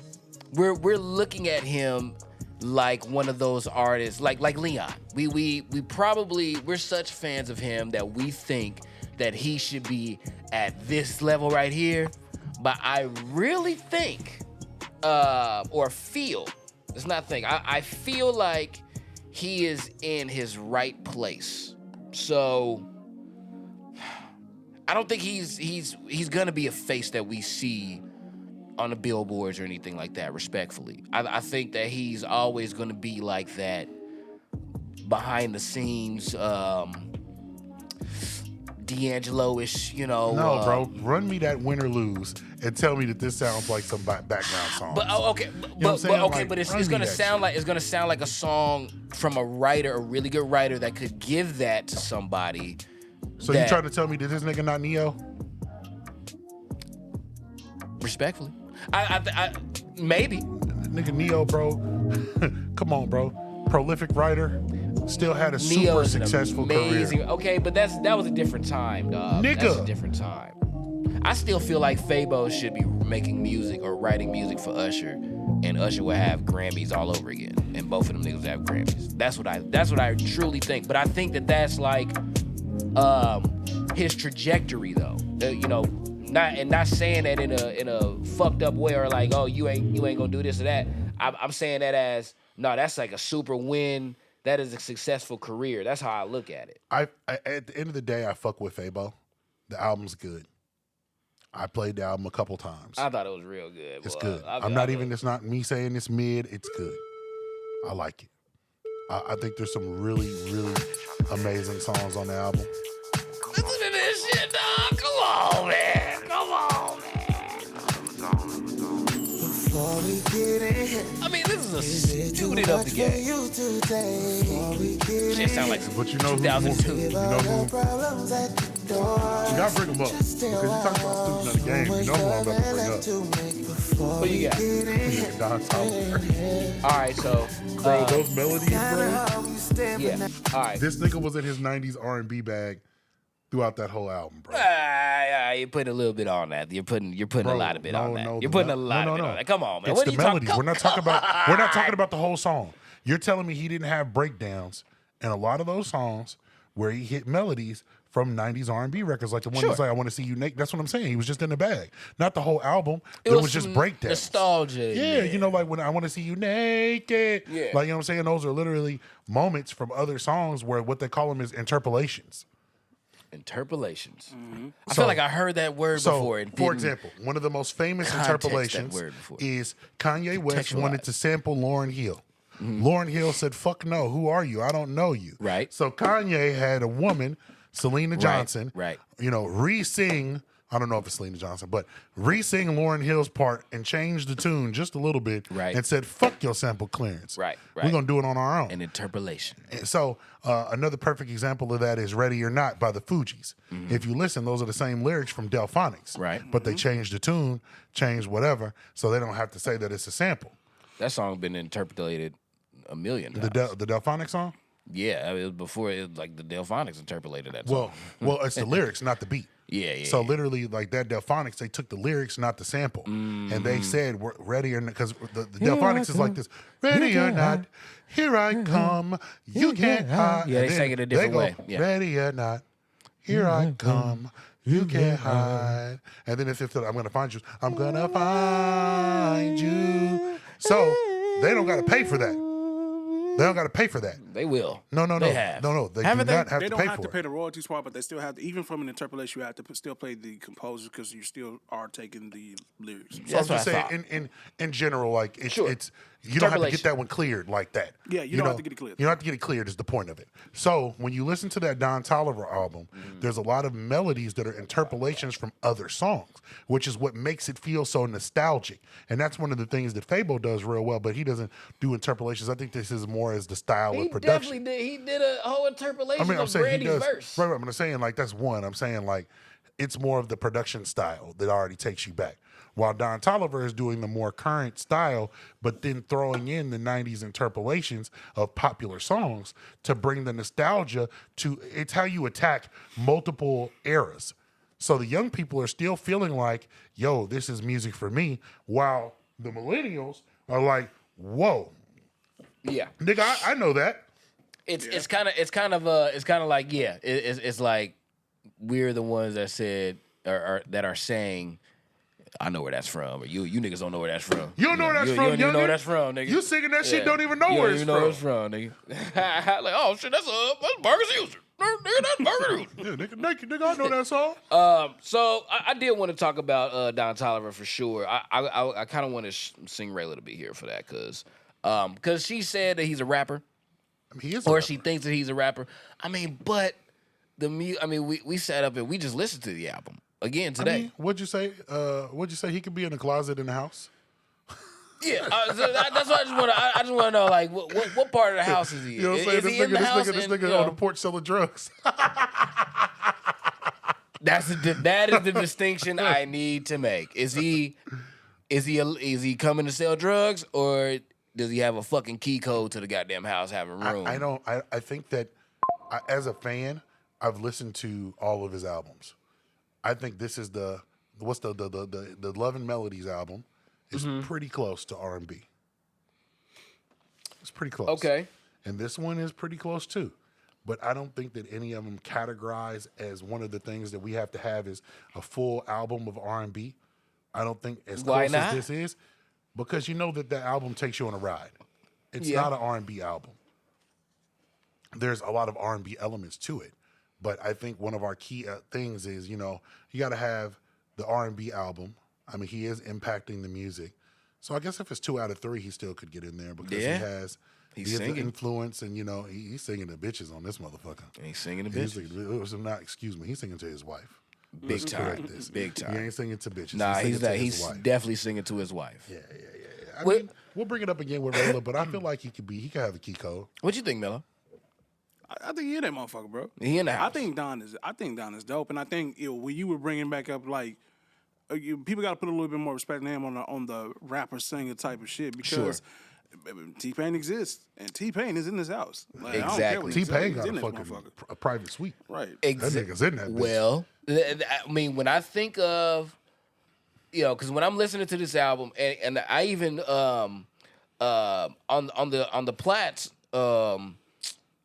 we're looking at him like one of those artists, like Leon. We're such fans of him that we think that he should be at this level right here. But I really think, or feel, it's not think, I feel like he is in his right place. So I don't think he's gonna be a face that we see on the billboards or anything like that, respectfully. I think that he's always gonna be like that behind the scenes, D'Angelo-ish, you know. No, bro, run me that Win or Lose and tell me that this sounds like some background song. But okay, but it's gonna sound like a song from a really good writer that could give that to somebody. So you trying to tell me that this nigga not Neo? Respectfully, I maybe. nigga Neo, bro. Come on, bro. Prolific writer. Still had a super Neo's an successful amazing, career. Okay, but that was a different time, dog. Nigga. That's a different time. I still feel like PHABO should be making music or writing music for Usher, and Usher would have Grammys all over again, and both of them niggas would have Grammys. That's what I truly think. But I think that's like his trajectory, though. You know, not saying that in a fucked up way or like, oh, you ain't gonna do this or that. I'm saying that as no, that's like a super win. That is a successful career. That's how I look at it. I at the end of the day, I fuck with PHABO. The album's good. I played the album a couple times. I thought it was real good. It's boy. good. It's not me saying it's mid. It's good. I like it. I think there's some really, really amazing songs on the album. Listen to this shit, dog. Come on, man. Come on, man. I mean, this is a student of the game. Shit sound like But you know 2002. You gotta bring them up. Because you talk about student of the game, you know who I'm about to bring up. What you got? Don Toliver. All right, so Bro, those melodies, bro. yeah. All right. This nigga was in his 90s R&B bag throughout that whole album, bro. You're putting a little bit on that. You're putting Bro, a lot of bit on that. no, You're putting a lot of bit on that. Come on, man. It's What the are you talking melodies. about? We're not talking about the whole song. You're telling me he didn't have breakdowns in a lot of those songs where he hit melodies from 90s R&B records, like the one that's like, I want to see you naked. That's what I'm saying. He was just in the bag. Not the whole album. It was just breakdowns. Nostalgia. Yeah, you know, like when I want to see you naked. Yeah. Like, you know what I'm saying? Those are literally moments from other songs where what they call them is interpolations. Interpolations. I So- feel like I heard that word before. And for didn't example, one of the most famous context that interpolations word before. is Kanye West wanted Contextualize. to sample Lauryn Hill. Lauryn Hill said, "Fuck no, who are you? I don't know you." Right. So Kanye had a woman, Selena Johnson, right. you know, re-sing. I don't know if it's Selena Johnson, but re-sing Lauryn Hill's part and change the tune just a little bit, Right. and said, "Fuck your sample clearance. Right, We're right. gonna do it on our own." An interpolation. So another perfect example of that is "Ready or Not" by the Fugees. If you listen, those are the same lyrics from Delphonics, Right. But they changed the tune, changed whatever, so they don't have to say that it's a sample. That song been interpolated a million times. The Delphonics song? Yeah, it was before like the Delphonics interpolated that song. Well, it's the lyrics, not the beat. Yeah. So literally, like that Delphonics, they took the lyrics, not the sample, and they said, "We're ready or not," because the Delphonics is like this: "Ready or not, here I come, you can't hide." Yeah, they And then sang it a different they go, way. Yeah. "Ready or not, here I come, you can't hide." And then if I'm gonna find you, I'm gonna find you. So they don't gotta pay for that. They don't got to pay for that. They will. No. They have. No. They Haven't do not they? have They to don't pay have for to it. pay the royalties part, but they still have to. Even from an interpolation, you have to still play the composer because you still are taking the lyrics. So I'm That's just what I saying, in general, like it's Sure. it's you don't have to get Interpolation. that one cleared like that. Yeah, you don't have to get it cleared. You don't have to get it cleared is the point of it. So when you listen to that Don Toliver album, there's a lot of melodies that are interpolations from other songs, which is what makes it feel so nostalgic. And that's one of the things that PHABO does real well, but he doesn't do interpolations. I think this is more as the style He of production. definitely did. He did a whole interpolation I'm of saying Brandy's he does. verse. Right. I'm saying like that's one. I'm saying like it's more of the production style that already takes you back. While Don Toliver is doing the more current style, but then throwing in the 90s interpolations of popular songs to bring the nostalgia to it's how you attack multiple eras. So the young people are still feeling like, yo, this is music for me, while the millennials are like, whoa, Yeah. nigga, I know that. It's kind of like it's like we're the ones that said or that are saying I know where that's from, or you niggas don't know where that's from. You don't know where that's you from, don't even know youngin'? where that's from, nigga. You singing that shit, Yeah. don't even know You where don't it's even know from. where it's from, nigga. Like, oh shit, that's Burger's User. Nigga, that's Burger's User. Yeah, nigga, I know that song. So I did want to talk about Don Toliver for sure. I kind of want to sing Ray a little bit here for that, cause she said that he's a rapper, He is a or rapper. she thinks that he's a rapper. I mean, but we sat up and we just listened to the album again today. I mean, what'd you say? What'd you say? He could be in the closet in the house. Yeah, so that's what I just want to know. Like, what part of the house is he? You know what I'm Is saying? he in the house? This and, nigga you on know, the porch selling drugs. that is the distinction I need to make. Is he Is he coming to sell drugs, or does he have a fucking key code to the goddamn house having room? I think that as a fan, I've listened to all of his albums. I think this is the Love and Melodies album is pretty close to R&B. It's pretty close. Okay. And this one is pretty close too. But I don't think that any of them categorize as one of the things that we have to have is a full album of R&B. I don't think as close as this is, because you know that album takes you on a ride. It's not an R&B album. There's a lot of R&B elements to it. But I think one of our key things is, you got to have the R&B album. I mean, he is impacting the music. So I guess if it's 2 out of 3, he still could get in there because he has the influence, and he's singing the bitches on this motherfucker. He's singing the bitches. He's singing to his wife. Big time. Big time. He ain't singing to bitches. Nah, he's definitely singing to his wife. Yeah. I mean, we'll bring it up again with Rayla, but I feel like he could have a key code. What you think, Melo? I think he in that motherfucker, bro. He in the house. I think Don is dope, and I think when you were bringing back up like people got to put a little bit more respect on him on the rapper singer type of shit because T-Pain exists and T-Pain is in this house. Like, exactly. T-Pain got a private suite. Right. That nigga's in that bitch. Well, I mean, when I think of, because when I'm listening to this album, and I even on the Platts,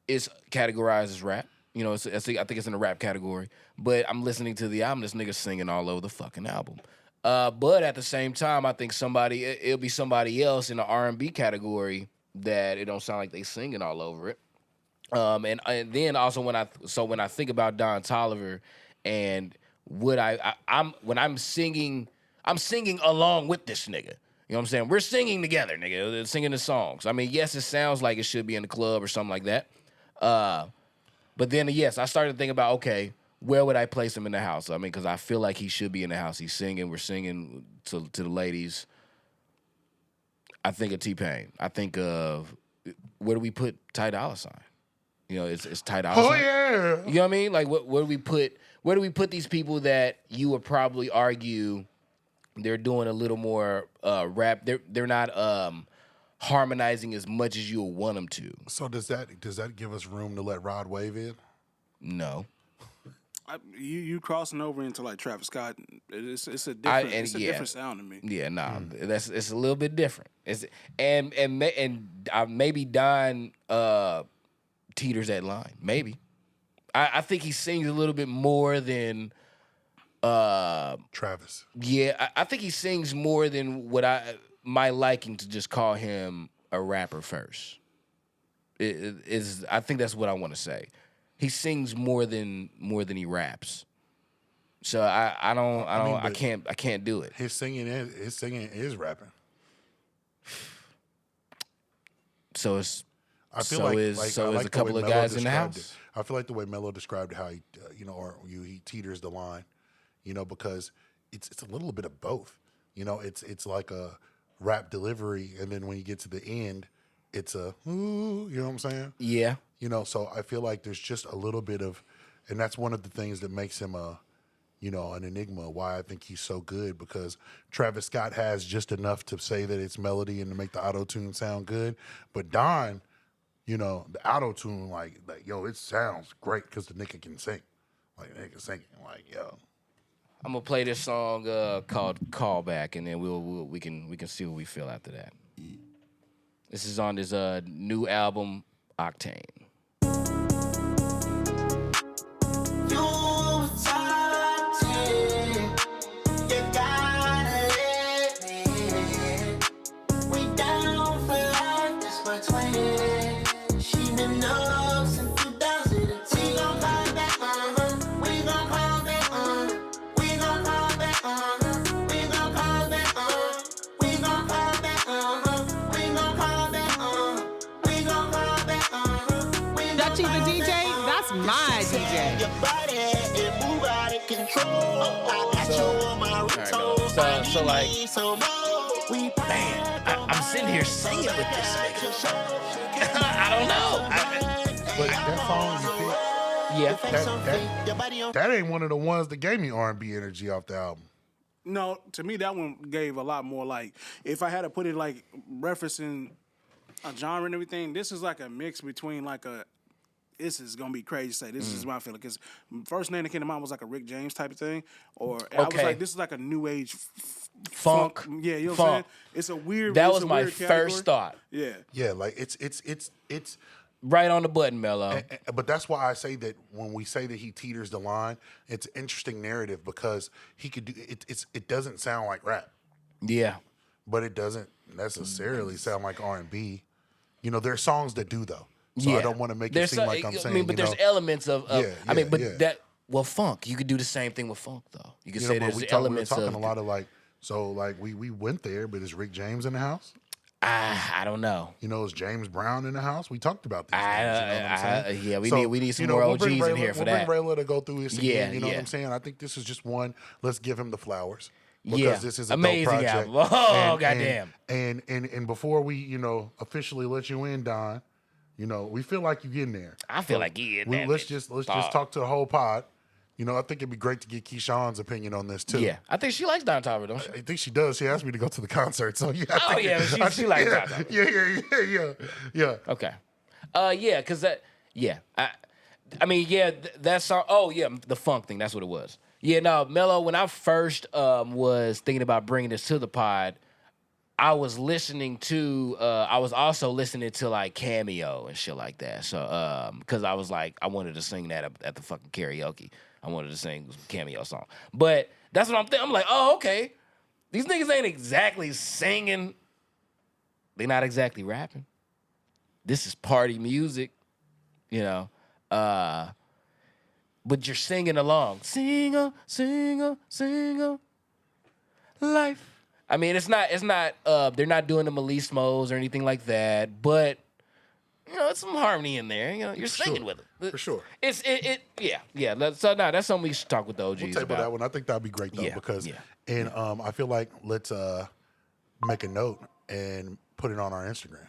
it's categorized as rap. I think it's in the rap category. But I'm listening to the album, this nigga singing all over the fucking album. But at the same time, I think it'll be somebody else in the R&B category that it don't sound like they singing all over it. And then also when I think about Don Toliver and when I'm singing along with this nigga. You know what I'm saying? We're singing together, nigga. Singing the songs. I mean, yes, it sounds like it should be in the club or something like that. But then, yes, I started to think about, okay, where would I place him in the house? I mean, because I feel like he should be in the house. He's singing. We're singing to the ladies. I think of T-Pain. I think of, where do we put Ty Dolla $ign? It's Ty Dolla $ign. Oh, yeah. You know what I mean? Like, where do we put these people that you would probably argue they're doing a little more rap? They're not harmonizing as much as you would want them to. So does that give us room to let Rod Wave in? No. You crossing over into like Travis Scott? It's a different sound to me. Yeah, nah, it's a little bit different. Maybe Don teeters that line. Maybe I think he sings a little bit more than Travis. Yeah, I think he sings more than my liking to just call him a rapper first. I think that's what I want to say. He sings more than he raps. So I can't do it. His singing is rapping. So it's I feel a couple of guys in the house. I feel like the way Melo described how he he teeters the line, because it's a little bit of both. It's like a rap delivery, and then when you get to the end, it's a ooh, you know what I'm saying? Yeah. So I feel like there's just a little bit of, and that's one of the things that makes him an enigma, why I think he's so good, because Travis Scott has just enough to say that it's melody and to make the auto-tune sound good. But Don, the auto-tune, like yo, it sounds great because the nigga can sing. Like, the nigga singing, like, yo. I'm gonna play this song called "Callback," and then we can see what we feel after that. This is on his new album, Octane. My DJ. So like, man, I'm sitting here singing with this nigga. I don't know. But that song you picked, that ain't one of the ones that gave me R&B energy off the album. No, to me that one gave a lot more. Like if I had to put it like referencing a genre and everything, this is like a mix between like a. This is gonna be crazy to say. This is my feeling because first name that came to mind was like a Rick James type of thing, or I was like, this is like a new age Funk. Yeah, you know what I'm saying? It's a weird. That it's was a my weird first category. thought. Yeah. Yeah, like it's Right on the button, Melo. but that's why I say that when we say that he teeters the line, it's an interesting narrative because he could do it. It doesn't sound like rap, Yeah. but it doesn't necessarily sound like R&B. You know, there are songs that do though. So Yeah. I don't want to make it There's seem like I'm saying. I mean, but you there's know, elements of I mean, but yeah. that funk. You could do the same thing with funk though. You could you say know, but there's we were elements talking of a lot of like. So like we went there, but is Rick James in the house? I don't know. You know, is James Brown in the house? We talked about these things. You know what I'm saying? Yeah, we need some you know, more we'll OGs bring in here for that. We'll bring Rayla to go through this Yeah, again. You know what yeah. I'm saying? I think this is just one. Let's give him the flowers. Yeah. Because this is a Amazing dope project. album. Oh, goddamn. And before we, you know, officially let you in, Don, you know, we feel like you getting there. I feel like he in that Let's bitch. just talk to the whole pod. You know, I think it'd be great to get Keyshawn's opinion on this too. Yeah, I think she likes Don Toliver, don't she? I think she does. She asked me to go to the concert, so yeah. Oh, yeah, she likes Don Toliver. Yeah. Okay. Yeah, cause I mean, yeah, that song. Oh, yeah, the funk thing. That's what it was. Yeah, no, Melo. When I first was thinking about bringing this to the pod, I was listening to. I was also listening to like Cameo and shit like that. So, because I was like, I wanted to sing that at the fucking karaoke. I wanted to sing some Cameo song. But that's what I'm thinking. I'm like, oh, okay. These niggas ain't exactly singing. They not exactly rapping. This is party music, you know. But you're singing along. Sing-a, sing-a, sing-a, life. I mean, it's not, they're not doing the Malismos or anything like that, but, you know, it's some harmony in there. You know, you're singing with it. For sure. Yeah. So, no, that's something we should talk with the OGs We'll table about. that one. I think that'd be great though, because and I feel like let's make a note and put it on our Instagram.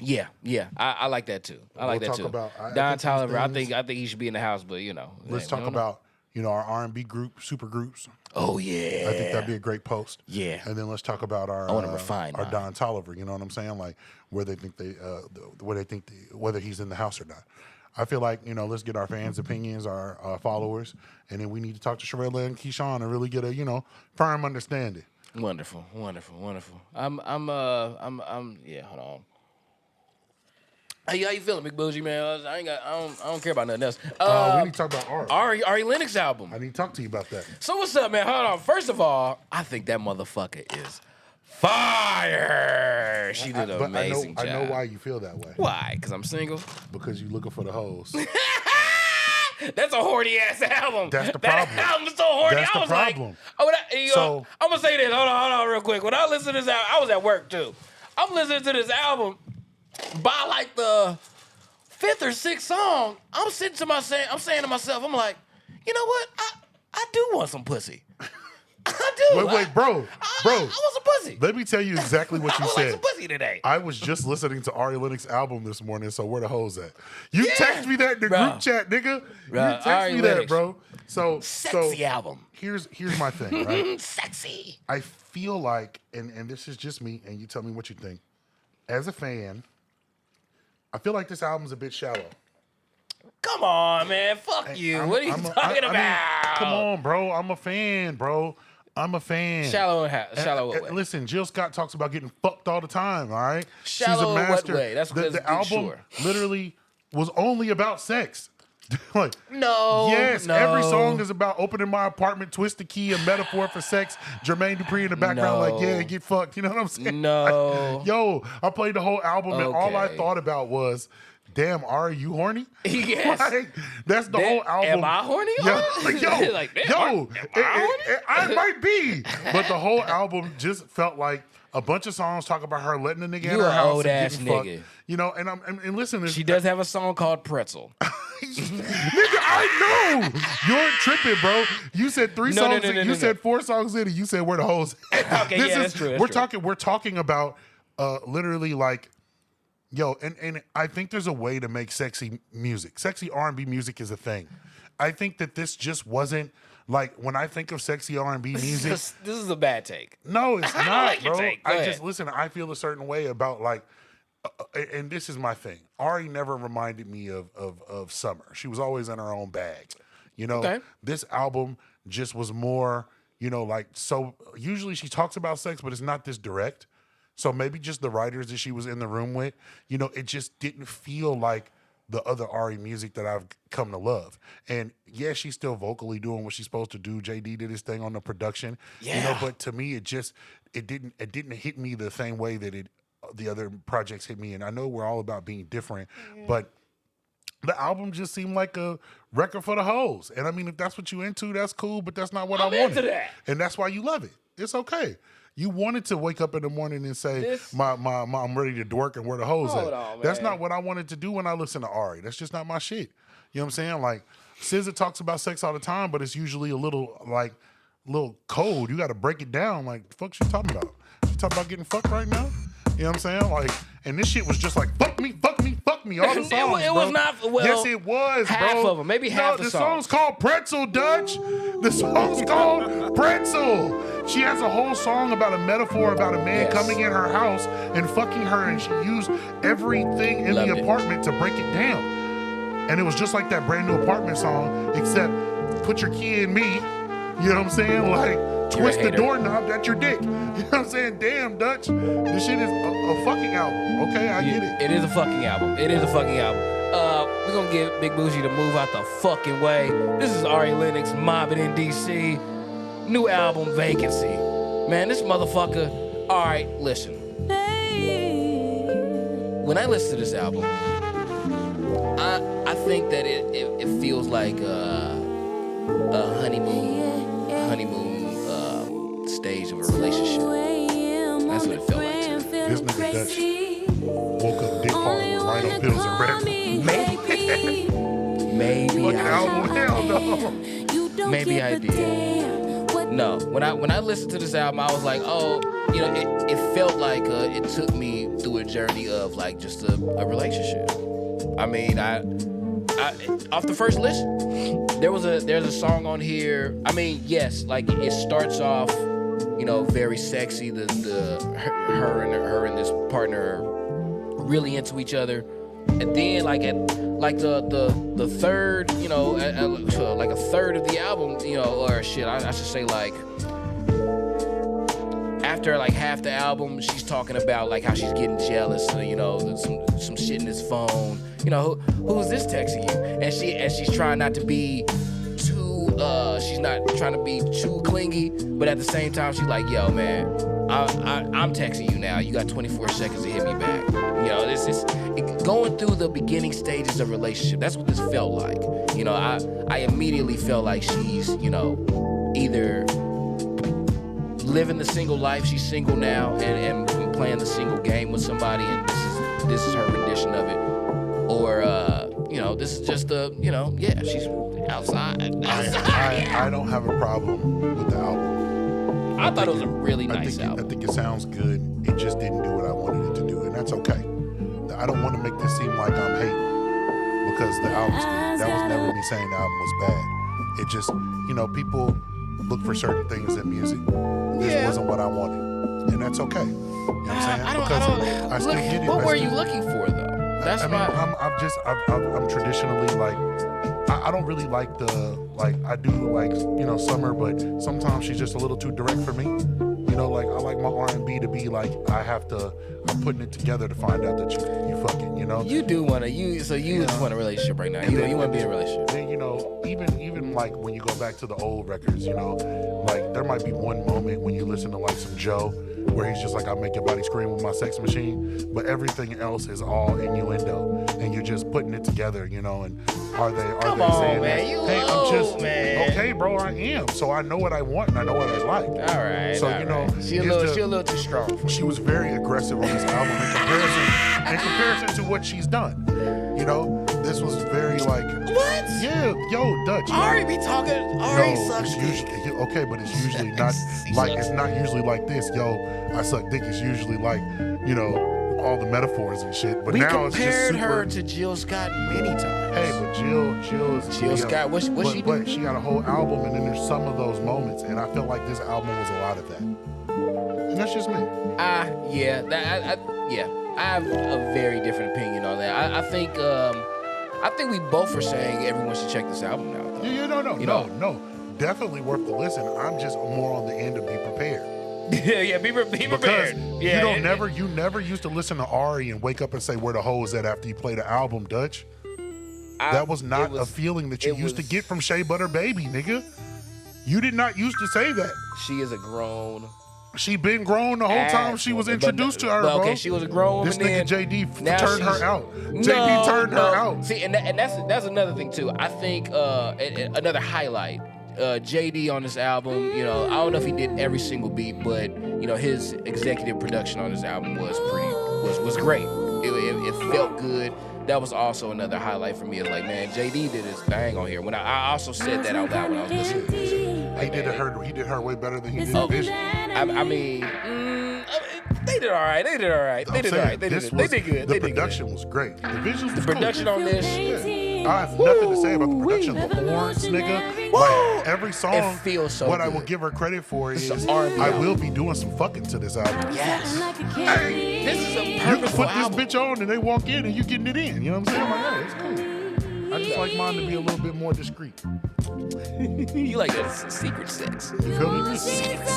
Yeah. I like that too. I like We'll that talk too. about- I Don think these Toliver, I things- think he should be in the house, but you know. Let's we talk don't know. about, you know, our R&B group, supergroups. Oh yeah. I think that'd be a great post. Yeah. And then let's talk about our I wanna refine our mine. Don Toliver. You know what I'm saying? Like whether he's in the house or not. I feel like, you know, let's get our fans' opinions, our followers, and then we need to talk to Sharella and Keyshawn and really get a, you know, firm understanding. Wonderful. I'm yeah, hold on. Hey, how you feeling, Big Bougie, man? I don't care about nothing else. We need to talk about Ari. Ari Lennox album. I need to talk to you about that. So what's up, man? Hold on. First of all, I think that motherfucker is fire. She did an But amazing job. I know why you feel that way. Why? Because I'm single? Because you're looking for the hoes. That's a horny ass album. That's the problem. That album's so horny. That's the I was problem. like, So- I'm gonna say this. Hold on, real quick. When I listened to this album, I was at work too. I'm listening to this album by like the 5th or 6th song. I'm saying to myself, I'm like, you know what? I do want some pussy. I do. Wait, bro. I want some pussy. Let me tell you exactly what I you would like said. some pussy today. I was just listening to Ari Lennox album this morning, so where the hoes at? You text me that in the Bro. group chat, nigga. Bro, You text Ari me Lennox. that, bro. So Sexy album. Here's my thing, right? Sexy. I feel like, and this is just me, and you tell me what you think. As a fan, I feel like this album's a bit shallow. Come on, man. Fuck you. What are you talking I about? mean, come on, bro. I'm a fan, bro. I'm a fan. Shallow what way? Listen, Jill Scott talks about getting fucked all the time, all right? Shallow She's a in what master. way? That's because the album sure. literally was only about sex. Like, No. yes, every song is about opening my apartment, twist the key, a metaphor for sex. Jermaine Dupri in the background, like, yeah, get fucked. You know what I'm saying? No. Like, yo, I played the whole album, and all I Okay. thought about was, damn, are you horny? Yes. Like, that's the whole album. Am I horny? Yeah, like, yo, Like, damn, yo, am I horny? I might be, but the whole album just felt like a bunch of songs talk about her letting a nigga in You her a house old and ass getting fucked. nigga. You know, and listen, She does have a song called Pretzel. nigga, I know you're tripping, bro. You said three songs. You said 4 songs in, and you said where the hoes. Okay, yeah, that's true. We're talking about literally like. Yo, and I think there's a way to make sexy music. Sexy R&B music is a thing. I think that this just wasn't Like when I think of sexy R&B music, This is a bad take. no, it's I don't not, like your bro. take. Go I ahead. just listen. I feel a certain way about like, and this is my thing. Ari never reminded me of Summer. She was always in her own bag. You know, Okay. this album just was more, you know, like, so usually she talks about sex, but it's not this direct. So maybe just the writers that she was in the room with, you know, it just didn't feel like the other Ari music that I've come to love. And yeah, she's still vocally doing what she's supposed to do. JD did his thing on the production. You know, Yeah. but to me it didn't hit me the same way that the other projects hit me. And I know we're all about being different, but the album just seemed like a record for the hoes. And I mean, if that's what you into, that's cool, but that's not what I I'm wanted. into that. And that's why you love it. It's okay. You wanted to wake up in the morning and say, This- I'm ready to work and where the hoes Hold at. on, That's man. not what I wanted to do when I listen to Ari. That's just not my shit. You know what I'm saying? Like, SZA talks about sex all the time, but it's usually a little cold. You got to break it down. Like, the fuck she talking about? She talking about getting fucked right now? You know what I'm saying? Like, and this shit was just like, fuck me, fuck me, fuck me, all the songs, It bro. was not- well, yes, it was, half bro. of them, maybe half the the songs. song's called Pretzel, Dutch. The song's called Pretzel. She has a whole song about a metaphor about a man Yes. coming in her house and fucking her, and she used everything in Loved the it. apartment to break it down. And it was just like that Brand New Apartment song, except put your key in me. You know what I'm saying? Like, twist the hater. doorknob, that's your dick. You know what I'm saying? Damn, Dutch. This shit is a fucking album. Okay, I get it. It is a fucking album. It is a fucking album. We're gonna get Big Bougie to move out the fucking way. This is Ari Lennox mobbing in DC. New album, Vacancy. Man, this motherfucker. All right, listen. When I listen to this album, I think that it feels like a honeymoon stage of a relationship. That's what it felt like to me. This nigga Dutch woke up dick hard with rhino pills and red. Maybe Fucking I album, hell no. Maybe I did. No, when I listened to this album, I was like, oh, you know, it felt like it took me through a journey of like just a relationship. I mean, I off the first listen, there's a song on here. I mean, yes, like it starts off, you know, very sexy. Her and this partner are really into each other, and then like at like the third, you know, like a third of the album, you know, or shit, I should say like. After like half the album, she's talking about like how she's getting jealous, you know, some shit in his phone. You know, who's this texting you? And she's trying not to be too, she's not trying to be too clingy, but at the same time, she's like, yo, man, I'm texting you now. You got 24 seconds to hit me back. You know, this is going through the beginning stages of a relationship. That's what this felt like. You know, I immediately felt like she's, you know, either living the single life, she's single now, and playing the single game with somebody, and this is her rendition of it, or you know, this is just you know, yeah, she's outside. I don't have a problem with the album. I thought it was a really nice I album. think it sounds good. It just didn't do what I wanted it to do, and that's okay. I don't want to make this seem like I'm hating because the album's good. That was never me saying the album was bad. It just, you know, people look for certain things in music. This wasn't what I wanted, and that's okay. You know what I'm saying? I don't. I still Look, get it. what I were still- you looking for though? That's I mean, my. I'm traditionally like, I don't really like I do like, you know, Summer, but sometimes she's just a little too direct for me. You know, like I like my R&B to be like, I'm putting it together to find out that you fucking, you know. You do want to, just want a relationship right now. You want to be in a relationship. Then, you know, even like when you go back to the old records, you know, like there might be one moment when you listen to like some Joe where he's just like, I make your body scream with my sex machine, but everything else is all innuendo, and you're just putting it together, you know. And are they Come on, saying man, that? you Hey, I'm old, just man. okay, bro. I am. So I know what I want and I know what I like. All right. So all you know, right. she a little too strong for you. she was very aggressive on this album in comparison to what she's done. You know, this was very like What? Yeah, yo, Dutch. Ari be talking. Ari No, sucks it's dick. usually okay, but it's usually not He like sucks it's not usually like this. Yo, I suck dick. It's usually like, you know, all the metaphors and shit. But We now it's just compared super. her to Jill Scott many times. Hey, but Jill is Jill Scott, what she do? But she got a whole album, and then there's some of those moments, and I feel like this album was a lot of that. And that's just me. Yeah, I have a very different opinion on that. I think we both are saying everyone should check this album out. Though. Yeah, no. Definitely worth the listen. I'm just more on the end of be prepared. be prepared. Because Yeah, you never used to listen to Ari and wake up and say where the hoe is at after you play the album, Dutch. That was not a feeling that you used to get from Shea Butter Baby, nigga. You did not used to say that. She is a grown. She been grown the whole time she was introduced to her, bro. Okay, she was a grown woman. This nigga JD turned her out. JD turned her out. See, and that's another thing too. I think another highlight. JD on this album, I don't know if he did every single beat, but his executive production on this album was great. It felt good. That was also another highlight for me. It's like, man, JD did his thing on here. When I also said that out loud when I was listening to this. He did her way better than he did Vision. I mean, they did all right. They did good. The production was great. The visuals was production on this. I have nothing to say about the production. The horns, nigga. Like, every song. It feels so What good. I will give her credit for is R&B I will be doing some fucking to this album. Yes. Hey, This is a you can purposeful put album. this bitch on and they walk in and you getting it in. You know what I'm saying? I'm like, hey, it's cool. I just like mine to be a little bit more discreet. You like that secret sex. You feel me? You having secret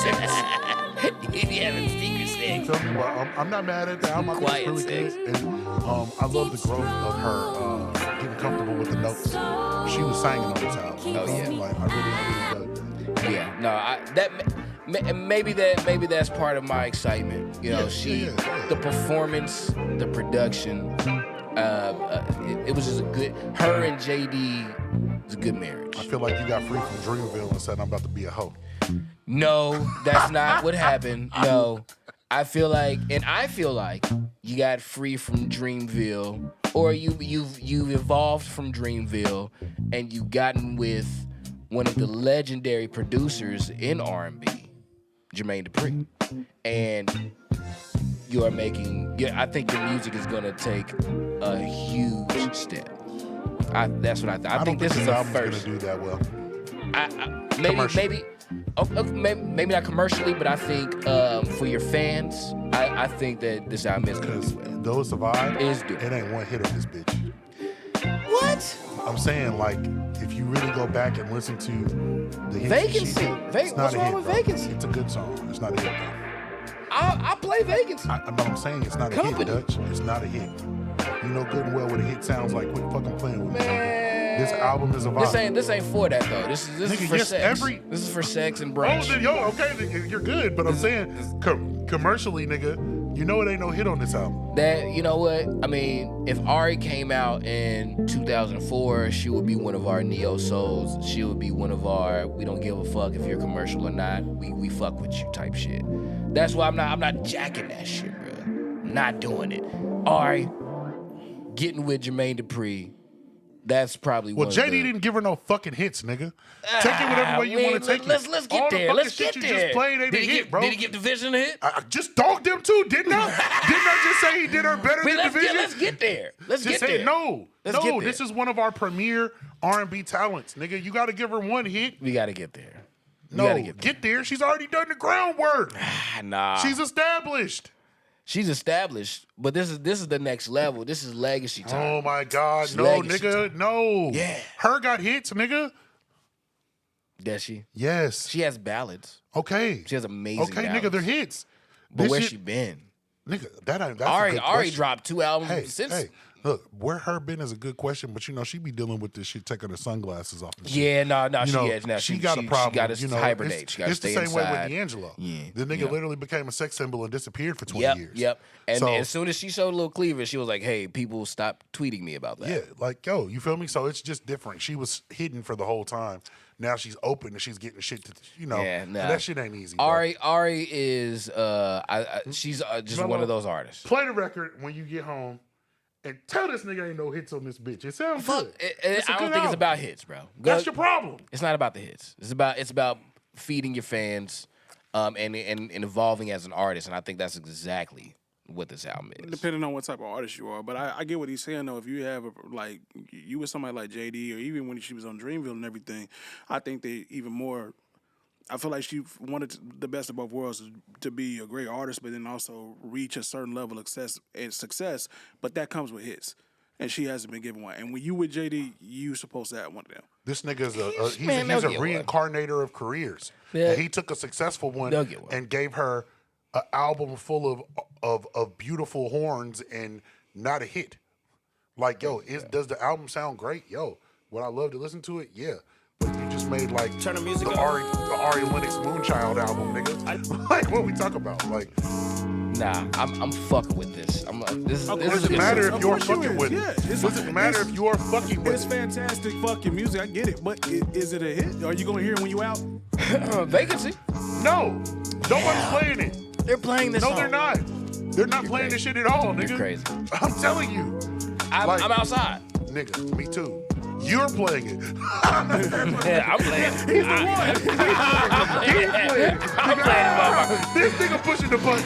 sex. You feel me? Well, I'm not mad at that. I'm Quiet really sex. good. And I love the growth of her getting comfortable with the notes. She was singing on this album. Oh, yeah. Like, I really dug that. Yeah, maybe that's part of my excitement. The performance, the production. It was just a good. Her and JD was a good marriage. I feel like you got free from Dreamville and said I'm about to be a hoe. No, that's not what happened. No, I feel like you got free from Dreamville, or you've evolved from Dreamville, and you gotten with one of the legendary producers in R&B, Jermaine Dupri, and you are making. I think your music is gonna take a huge step. That's what I think. I think this is a album's first. gonna do that well. Maybe not commercially, but I think for your fans, I think that this album is gonna Because do well. those survive, Is doing. it ain't one hit on this bitch. What? I'm saying, like, if you really go back and listen to the hits Vacancy. that she did, it's not What's a wrong hit, with bro. Vacancy? It's a good song. It's not a hit, though. I play Vacancy. But I'm saying it's not a Company. hit, Dutch. It's not a hit. You know good and well what a hit sounds like. Quit fucking playing with me. Man. This album is a vibe. This ain't for that though. This is Nigga, for yes, sex. this is for sex and Oh, brunch. then, okay, you're good. But I'm saying, commercially, nigga, you know it ain't no hit on this album. That, you know what? I mean, if Ari came out in 2004, she would be one of our neo souls. She would be one of our we don't give a fuck if you're commercial or not. We fuck with you type shit. That's why I'm not jacking that shit, bro. I'm not doing it. Ari getting with Jermaine Dupri. That's probably Well, one JD of the, didn't give her no fucking hits, nigga. Take it whatever way you want to take let's it. Let's All get the there. fucking Let's shit get you there. just played ain't a hit, bro. Did he give Division a hit? I just dogged them too, didn't I? Didn't I just say he did her better than Division? Let's get there. Let's Just get say there. no. Let's get there. This is one of our premier R&B talents, nigga. You got to give her one hit. We got to get there. We No, gotta get there. She's already done the groundwork. Nah. She's established. She's established, but this is the next level. This is legacy time. Oh my God, It's no, legacy nigga, no. Yeah. Her got hits, nigga. Does she? Yes. She has ballads. Okay. She has amazing Okay, ballads. nigga, they're hits. But This where's shit- she been? Nigga, that's a Ari good question. dropped 2 albums Hey, since. hey, look, where her been is a good question, but you know she be dealing with this shit, taking her sunglasses off. And shit. Yeah, no, You she know, is now. she got a problem. She got to you know, hibernate. She got to it's stay the same way inside. with D'Angelo. Yeah, The nigga yep. literally became a sex symbol and disappeared for 20 Yep, years. yep. And So- as soon as she showed a little cleavage, she was like, "Hey, people, stop tweeting me about that." Yeah, like, yo, you feel me? So it's just different. She was hidden for the whole time. Now she's open and she's getting shit to, you know. Yeah, and nah. that shit ain't easy. bro. Ari is she's just Melo, one of those artists. Play the record when you get home and tell this nigga ain't no hits on this bitch. It sounds good. It's a I don't good think it's album. about hits, bro. That's your problem. It's not about the hits. It's about feeding your fans, and evolving as an artist. And I think that's exactly what this album is. Depending on what type of artist you are, but I get what he's saying though. If you have like you with somebody like JD, or even when she was on Dreamville and everything, I think they even more. I feel like she wanted the best of both worlds, to be a great artist, but then also reach a certain level of success. But that comes with hits, and she hasn't been given one. And when you with JD, you supposed to have one of them. This nigga's he's Man, a they'll get one. reincarnator of careers. Yeah. And he took a successful one They'll get one. and gave her an album full of beautiful horns and not a hit. Like, yo, does the album sound great? Yo, would I love to listen to it? Yeah. But you just made like Turn the music up. Ari Lennox Moonchild album, nigga. Like, what we talk about? Like, Nah, I'm fucking with this. This does it is matter if you're Of course fucking you with is, it? yeah. Does it matter if you're fucking with It's it? fantastic fucking music. I get it, but is it a hit? Are you gonna hear it when you out? Vacancy. No. Nobody's playing it. They're playing this No, song. they're not. They're not playing crazy. this shit at all, nigga. You're crazy. I'm telling you. I'm outside. Nigga, me too. You're playing it. Yeah, I'm playing. He's the one. I'm playing this motherfucker. This nigga pushing the button.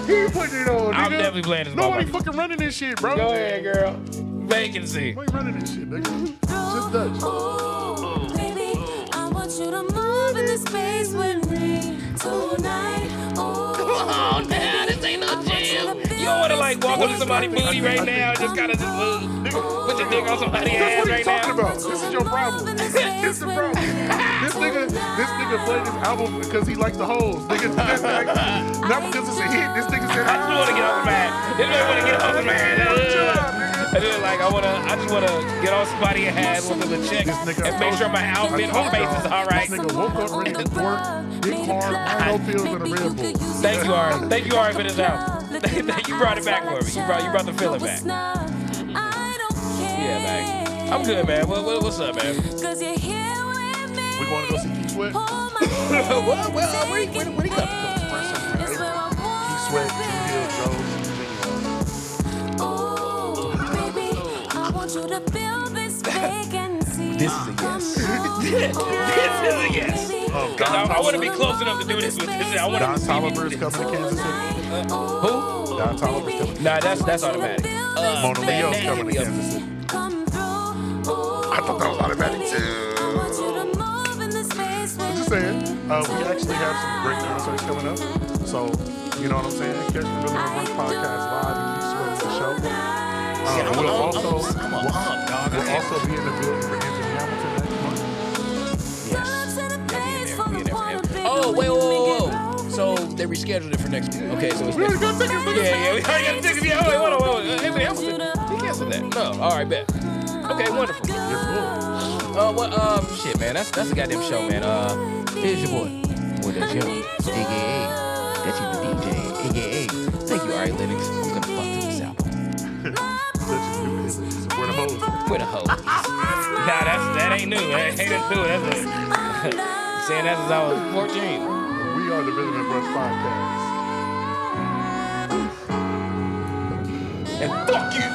He putting it on, nigga. I'm definitely playing this Nobody motherfucker. fucking running this shit, bro. Go ahead, girl. Vacancy. Why you running this shit, nigga? Just Dutch. Ooh, baby, I want you to move in the space with me tonight. Ooh, Oh, nah, this ain't no jam. You don't want to like walk up to somebody's booty right now and just kind of just put your dick on somebody's That's ass what right he's talking now. about. This is your problem. This is the problem. This nigga played this album because he likes the hoes. Nigga, not because it's a hit. This nigga said, I just want to get off the mat. This man want to get off the mat. I just like I just want to get on somebody's ass, look at the check, and make sure my outfit, my face is all right. This nigga woke up ready to work, get hard, no pills, and a Red Bull. Thank you, Ari. Thank you, Ari, for this album. You brought it back for me. You brought the feeling back. Yeah, man. I'm good, man. What's up, man? Cause you're here with me. We going to go see Keith Sweat? Well, where he come? It's where I want Keith Sweat, Drew Hill, Joe. Ooh, baby, I want you to fill this vacancy. This is a yes. This is a yes. Because I want to be close enough to do this with this. I want Don to see Toliver is coming to Kansas City. Who? Don Toliver's coming. Nah, that's automatic. Mona Leo's coming to Kansas City. Come through. I thought that was automatic too. I want you to move in the space I'm with just saying, we actually have some great concerts coming up. So, you know what I'm saying? Catch the Rhythm Brunch podcast live and Keith Sweat the show. We'll also be in the building for Anthony Hamilton next month. Yes. Oh, wait. So they rescheduled it for next week. Okay, so it's next week. Yeah, we already got tickets. Yeah, wait, hold on. Anthony Hamilton. He canceled that. No, all right, bet. Okay, wonderful. Shit, man, that's a goddamn show, man. Here's your boy. That's Young, aka that's you, the DJ, aka thank you, Ari Lennox. I'm gonna fuck to this album. Where the hoes? With a hoe. Nah, that ain't new. That ain't new. That's a, saying that since I was 14. We are the Rhythm Brunch podcast. And fuck you.